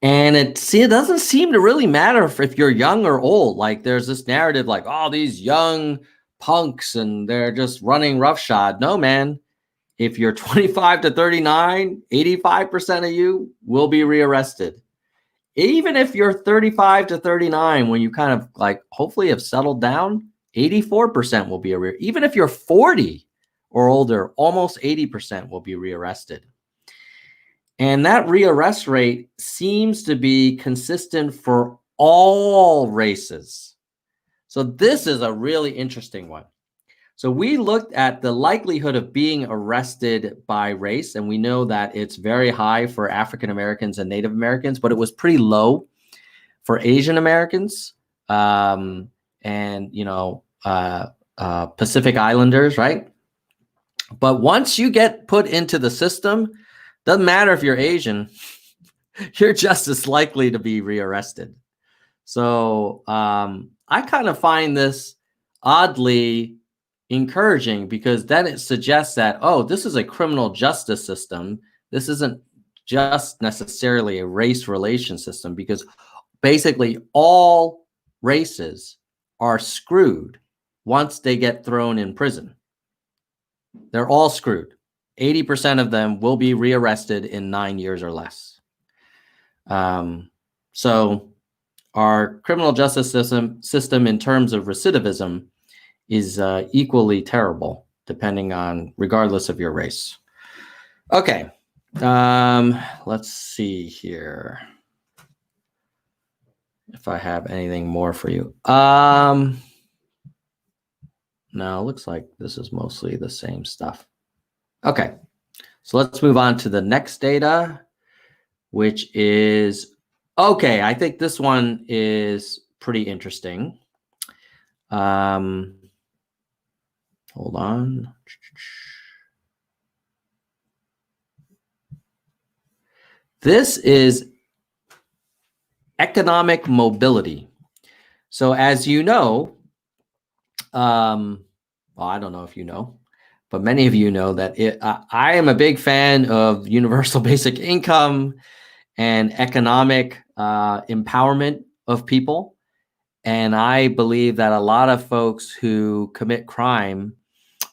And it doesn't seem to really matter if you're young or old. Like there's this narrative like, oh, these young punks and they're just running roughshod. No, man. If you're 25 to 39, 85% of you will be rearrested. Even if you're 35 to 39, when you kind of like hopefully have settled down, 84% will be even if you're 40 or older, almost 80% will be rearrested. And that rearrest rate seems to be consistent for all races. So this is a really interesting one. So we looked at the likelihood of being arrested by race, and we know that it's very high for African Americans and Native Americans, but it was pretty low for Asian Americans and, Pacific Islanders, right? But once you get put into the system, doesn't matter if you're Asian, you're just as likely to be rearrested. So I kind of find this oddly encouraging because then it suggests that, oh, this is a criminal justice system. This isn't just necessarily a race relation system, because basically all races are screwed once they get thrown in prison. They're all screwed. 80% of them will be rearrested in 9 years or less. So our criminal justice system in terms of recidivism is equally terrible, regardless of your race. Okay, let's see here if I have anything more for you. No, it looks like this is mostly the same stuff. Okay, so let's move on to the next data, which is, okay, I think this one is pretty interesting. Hold on. This is economic mobility. So as you know, well, I don't know if you know, but many of you know that I am a big fan of universal basic income and economic empowerment of people. And I believe that a lot of folks who commit crime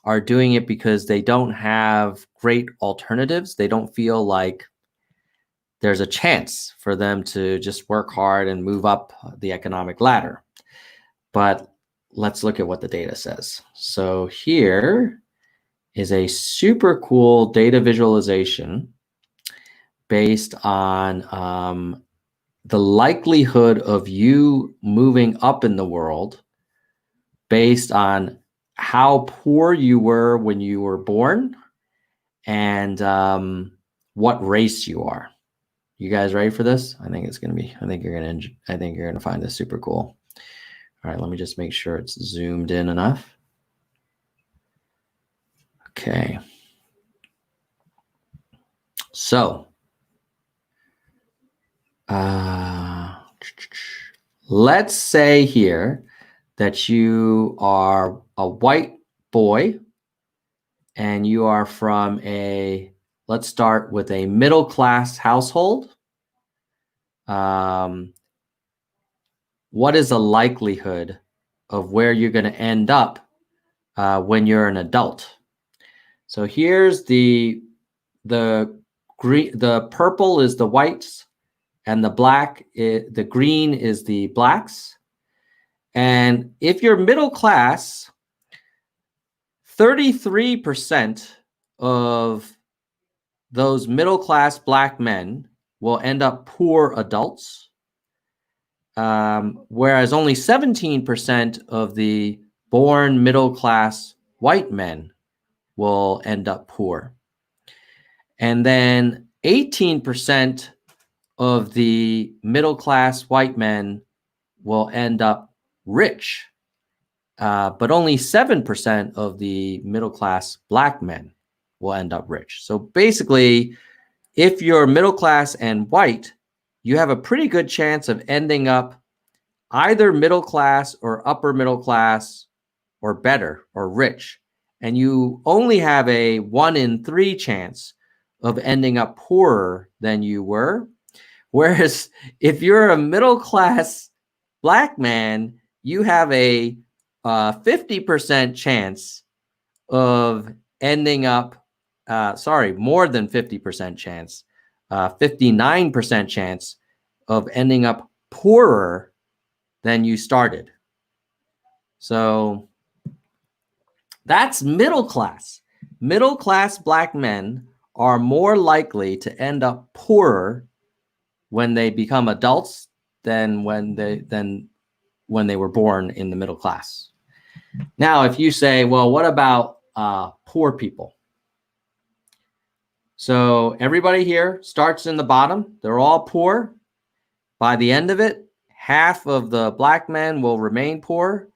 are doing it because they don't have great alternatives. They don't feel like there's a chance for them to just work hard and move up the economic ladder. But let's look at what the data says. So here is a super cool data visualization based on the likelihood of you moving up in the world based on how poor you were when you were born and what race you are. You guys ready for this? I think you're gonna find this super cool. All right, let me just make sure it's zoomed in enough. Okay. So, let's say here that you are a white boy and you are from let's start with a middle-class household. What is the likelihood of where you're going to end up when you're an adult? So here's the green, the purple is the whites, and the green is the blacks. And if you're middle class, 33% of those middle class black men will end up poor adults, whereas only 17% of the born middle class white men will end up poor. And then 18% of the middle class white men will end up rich, but only 7% of the middle class black men will end up rich. So basically, if you're middle class and white, you have a pretty good chance of ending up either middle class or upper middle class or better or rich. And you only have a 1 in 3 chance of ending up poorer than you were. Whereas if you're a middle class black man, you have a 50% chance of ending up, more than 50% chance, 59% chance of ending up poorer than you started. So that's middle class. Middle class black men are more likely to end up poorer when they become adults than when they were born in the middle class. Now, if you say, well, what about poor people? So everybody here starts in the bottom. They're all poor. By the end of it, half of the black men will remain poor,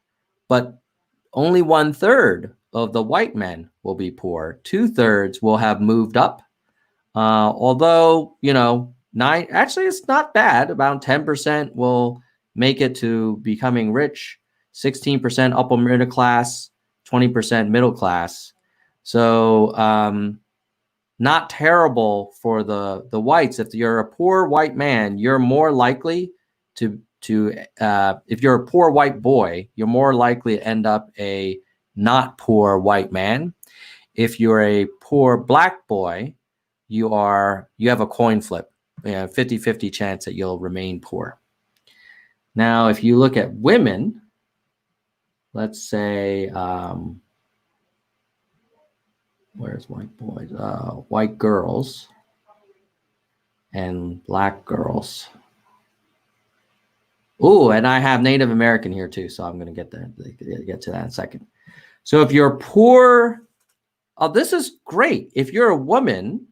but only 1/3 of the white men will be poor. 2/3 will have moved up. Although, actually it's not bad. About 10% will make it to becoming rich, 16% upper middle class, 20% middle class. So not terrible for the whites. If you're a poor white man, you're more likely to if you're a poor white boy, you're more likely to end up a not poor white man. If you're a poor black boy, you have a coin flip, 50-50 chance that you'll remain poor. Now, if you look at women, let's say, where's white boys? White girls and black girls. Oh, and I have Native American here too, so I'm going to get to that in a second. So if you're poor, this is great. If you're a woman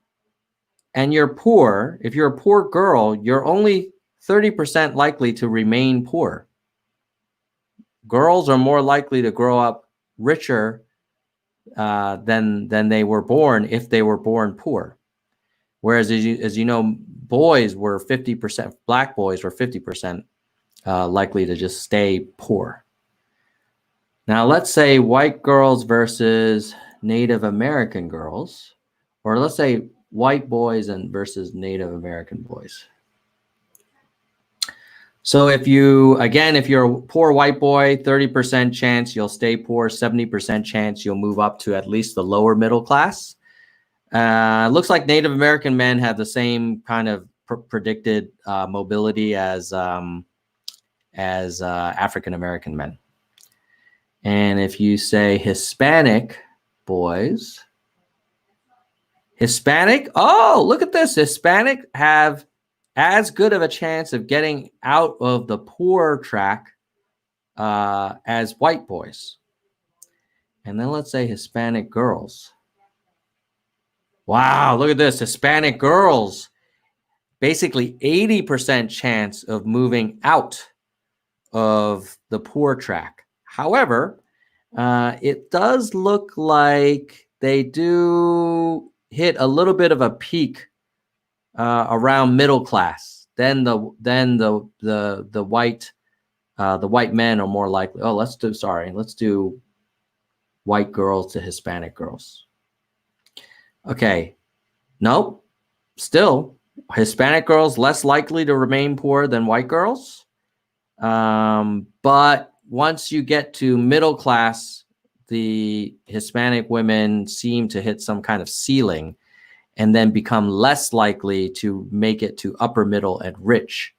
and you're poor, if you're a poor girl, you're only 30% likely to remain poor. Girls are more likely to grow up richer than they were born if they were born poor. Whereas, as you know, boys were 50%, black boys were 50% likely to just stay poor. Now, let's say white girls versus Native American girls, or let's say white boys versus Native American boys. So if you're a poor white boy, 30% chance you'll stay poor, 70% chance you'll move up to at least the lower middle class. Looks like Native American men have the same kind of predicted mobility as African American men. And if you say Hispanic boys, oh, look at this. Hispanic have as good of a chance of getting out of the poor track as white boys. And then let's say Hispanic girls. Wow, look at this. Hispanic girls, basically 80% chance of moving out of the poor track. However, it does look like they do hit a little bit of a peak around middle class. Then the white men are more likely. Oh, let's do white girls to Hispanic girls. Okay, nope. Still, Hispanic girls less likely to remain poor than white girls. But once you get to middle class, the Hispanic women seem to hit some kind of ceiling and then become less likely to make it to upper middle and rich,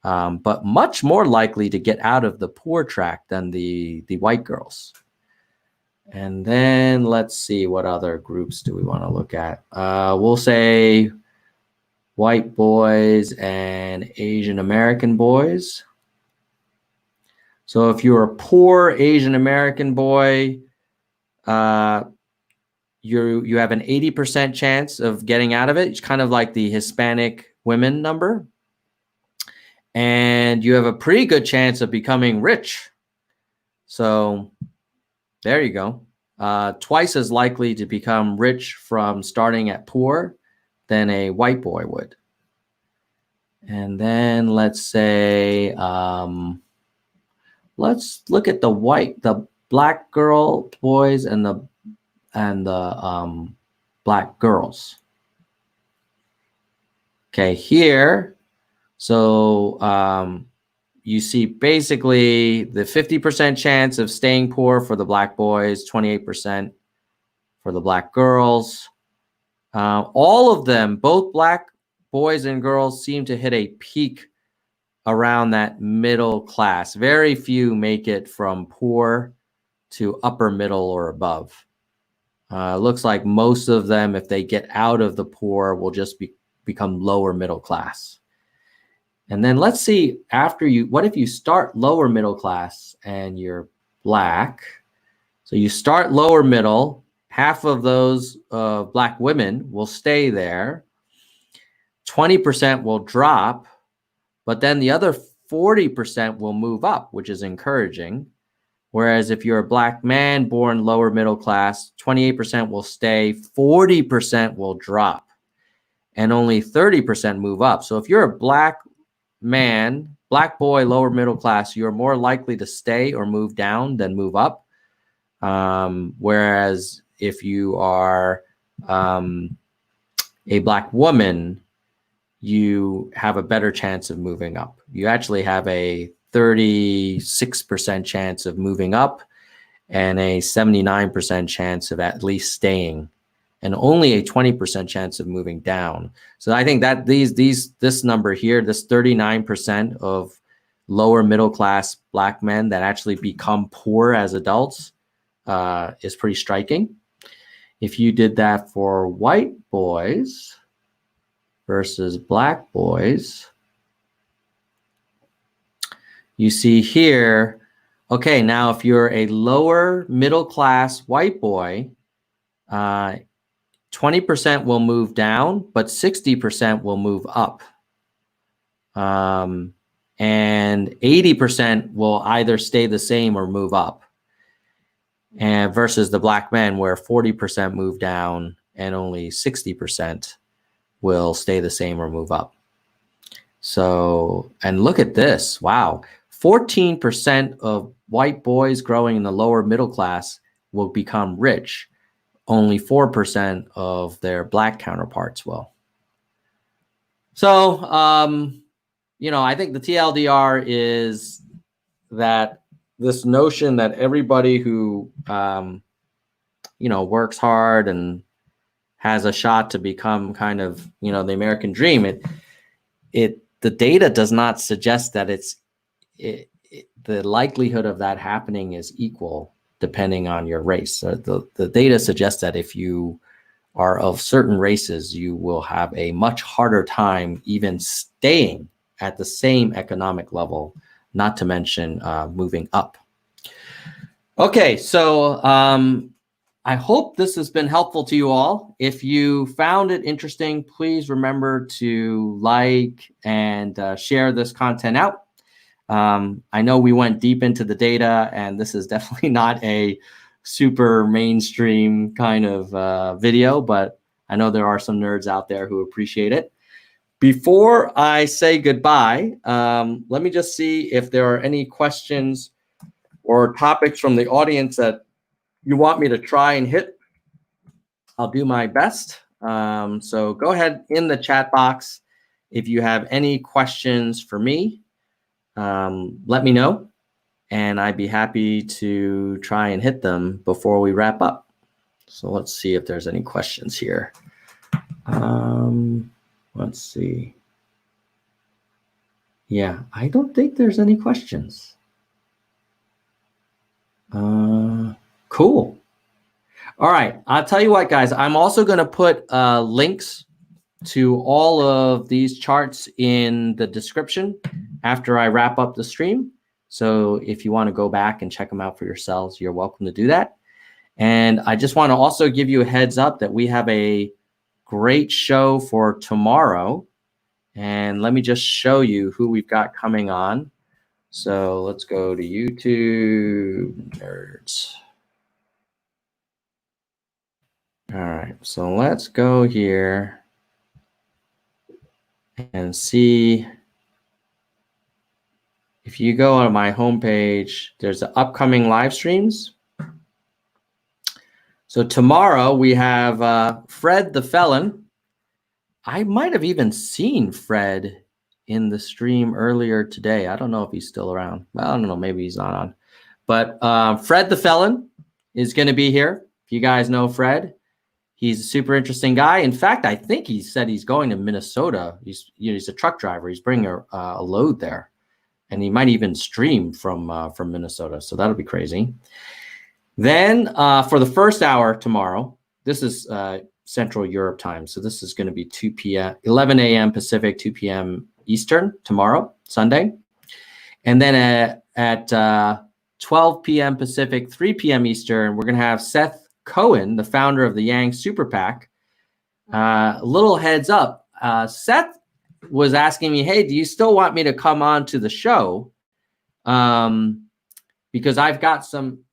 but much more likely to get out of the poor track than the white girls. And then let's see, what other groups do we want to look at? We'll say white boys and Asian American boys. So if you're a poor Asian American boy, you have an 80% chance of getting out of it. It's kind of like the Hispanic women number. And you have a pretty good chance of becoming rich. So there you go. Twice as likely to become rich from starting at poor than a white boy would. And then let's say, let's look at the black girl boys and the black girls. Okay, here, so you see basically the 50% chance of staying poor for the black boys, 28% for the black girls. All of them, both black boys and girls, seem to hit a peak around that middle class. Very few make it from poor to upper middle or above. Looks like most of them, if they get out of the poor, will just become lower middle class. And then let's see, after you, what if you start lower middle class and you're black? So you start lower middle, half of those black women will stay there, 20% will drop, but then the other 40% will move up, which is encouraging. Whereas if you're a black man born lower middle class, 28% will stay, 40% will drop, and only 30% move up. So if you're a black man, black boy, lower middle class, you're more likely to stay or move down than move up. Whereas if you are a black woman, you have a better chance of moving up. You actually have a 36% chance of moving up and a 79% chance of at least staying, and only a 20% chance of moving down. So I think that this number here, this 39% of lower middle class black men that actually become poor as adults is pretty striking. If you did that for white boys versus black boys, you see here, okay, now if you're a lower middle class white boy, 20% will move down, but 60% will move up. And 80% will either stay the same or move up. And versus the black men, where 40% move down and only 60% will stay the same or move up. So, and look at this, wow. 14% of white boys growing in the lower middle class will become rich. Only 4% of their black counterparts will. So, you know, I think the TLDR is that this notion that everybody who, you know, works hard and has a shot to become kind of, you know, the American dream, the data does not suggest that the likelihood of that happening is equal depending on your race. The data suggests that if you are of certain races, you will have a much harder time even staying at the same economic level, not to mention moving up. Okay, so I hope this has been helpful to you all. If you found it interesting, please remember to like and share this content out. I know we went deep into the data, and this is definitely not a super mainstream kind of video, but I know there are some nerds out there who appreciate it. Before I say goodbye, let me just see if there are any questions or topics from the audience that you want me to try and hit. I'll do my best. So go ahead in the chat box if you have any questions for me. Let me know, and I'd be happy to try and hit them before we wrap up. So let's see if there's any questions here. Let's see. Yeah, I don't think there's any questions. Cool. All right, I'll tell you what, guys, I'm also going to put links to all of these charts in the description after I wrap up the stream. So if you want to go back and check them out for yourselves, you're welcome to do that. And I just want to also give you a heads up that we have a great show for tomorrow. And let me just show you who we've got coming on. So let's go to YouTube Nerds. All right, so let's go here. and see. If you go on my homepage, there's the upcoming live streams. So tomorrow we have Fred the Felon. I might have even seen Fred in the stream earlier today. I don't know if he's still around. Well, I don't know. Maybe he's not on. But Fred the Felon is going to be here. If you guys know Fred, he's a super interesting guy. In fact, I think he said he's going to Minnesota. He's a truck driver. He's bringing a load there. And he might even stream from Minnesota. So that'll be crazy. Then for the first hour tomorrow, this is Central Europe time. So this is going to be 11 a.m. Pacific, 2 p.m. Eastern tomorrow, Sunday. And then at 12 p.m. Pacific, 3 p.m. Eastern, we're going to have Seth Cohen, the founder of the Yang Super PAC. Little heads up, Seth was asking me, hey, do you still want me to come on to the show? Because I've got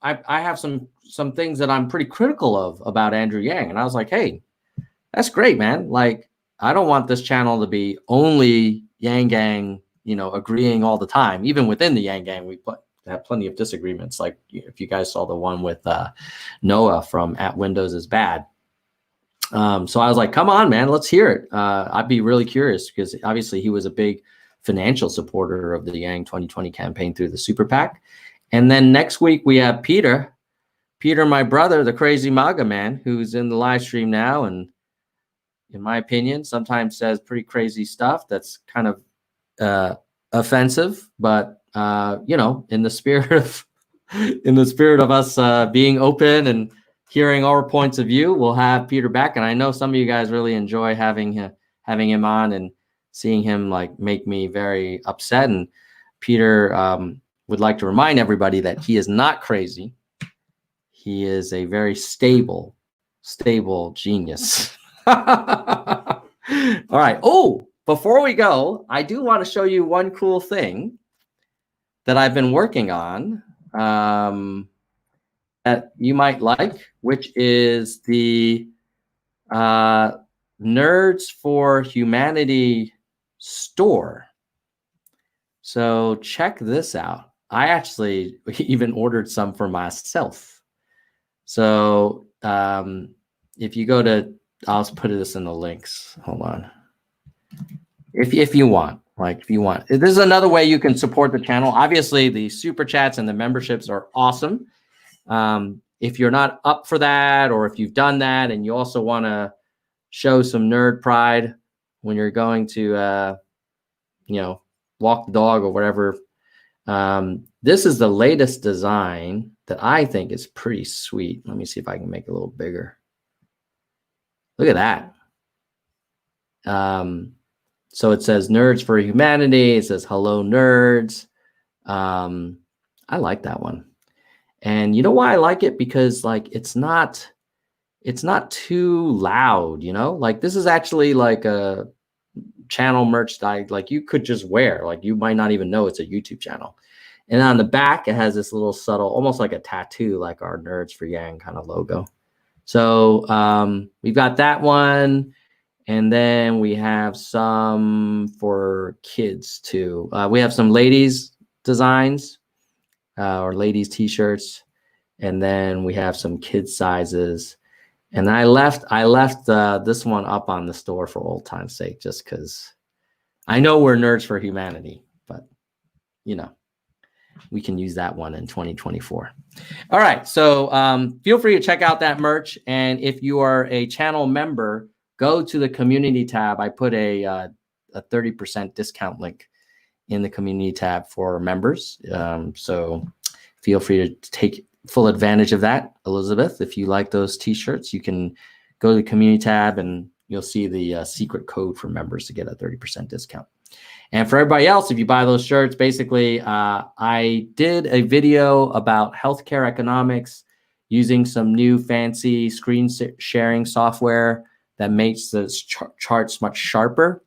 I have some things that I'm pretty critical of about Andrew Yang. And I was like, hey, that's great, man. Like, I don't want this channel to be only Yang Gang, agreeing all the time. Even within the Yang Gang, we have plenty of disagreements. Like if you guys saw the one with Noah from At Windows is Bad. So I was like, come on, man, let's hear it. I'd be really curious because obviously he was a big financial supporter of the Yang 2020 campaign through the Super PAC. And then next week we have Peter, my brother, the crazy MAGA man, who's in the live stream now. And in my opinion, sometimes says pretty crazy stuff that's kind of offensive, but in the spirit of us being open and hearing our points of view, we'll have Peter back. And I know some of you guys really enjoy having him on and seeing him like make me very upset. And Peter would like to remind everybody that he is not crazy. He is a very stable genius. All right. Oh, before we go, I do want to show you one cool thing that I've been working on. That you might like, which is the Nerds for Humanity store. So check this out. I actually even ordered some for myself. So if you go to, I'll put this in the links. Hold on. If you want, this is another way you can support the channel. Obviously, the super chats and the memberships are awesome. If you're not up for that, or if you've done that and you also want to show some nerd pride when you're going to, walk the dog or whatever, this is the latest design that I think is pretty sweet. Let me see if I can make it a little bigger. Look at that. So it says Nerds for Humanity. It says Hello Nerds. I like that one. And you know why I like it? Because like it's not too loud, like this is actually like a channel merch that like you could just wear, like you might not even know it's a YouTube channel. And on the back it has this little subtle, almost like a tattoo, like our Nerds for Yang kind of logo. So we've got that one, and then we have some for kids too. We have some ladies designs. Or ladies t-shirts, and then we have some kids sizes. And I left this one up on the store for old time's sake, just because I know we're Nerds for Humanity, but we can use that one in 2024. All right, so feel free to check out that merch, and if you are a channel member, go to the community tab. I put a 30% discount link in the community tab for members. So feel free to take full advantage of that. Elizabeth, if you like those t-shirts, you can go to the community tab and you'll see the secret code for members to get a 30% discount. And for everybody else, if you buy those shirts, basically, I did a video about healthcare economics using some new fancy screen sharing software that makes the charts much sharper.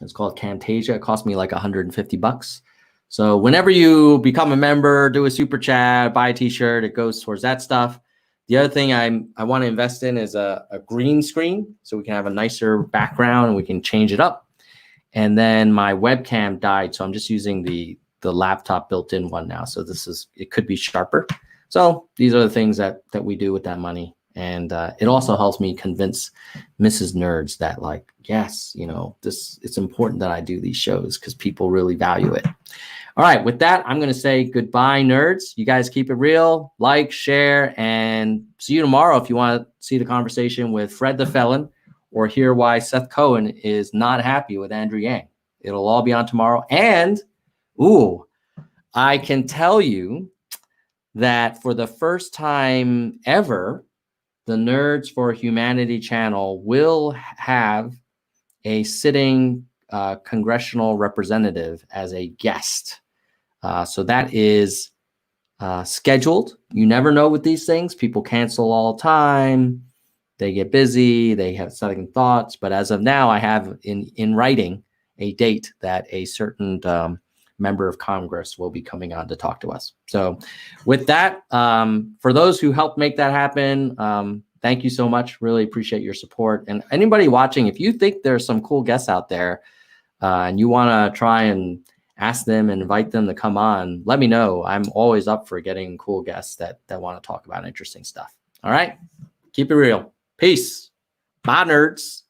It's called Camtasia. It cost me like $150. So whenever you become a member, do a super chat, buy a t-shirt, it goes towards that stuff. The other thing I want to invest in is a green screen, so we can have a nicer background and we can change it up. And then my webcam died, so I'm just using the laptop built-in one now. So it could be sharper. So these are the things that we do with that money. And it also helps me convince Mrs. Nerds that, like, yes, you know, it's important that I do these shows because people really value it. All right, with that, I'm going to say goodbye, nerds. You guys keep it real, like, share, and see you tomorrow if you want to see the conversation with Fred the Felon or hear why Seth Cohen is not happy with Andrew Yang. It'll all be on tomorrow. And, ooh, I can tell you that for the first time ever, the Nerds for Humanity channel will have a sitting congressional representative as a guest. So that is scheduled. You never know with these things. People cancel all the time. They get busy. They have second thoughts. But as of now, I have in writing a date that a certain member of Congress will be coming on to talk to us. So with that, for those who helped make that happen, thank you so much. Really appreciate your support. And anybody watching, if you think there's some cool guests out there and you want to try and ask them and invite them to come on, let me know. I'm always up for getting cool guests that want to talk about interesting stuff. All right. Keep it real. Peace. Bye, nerds.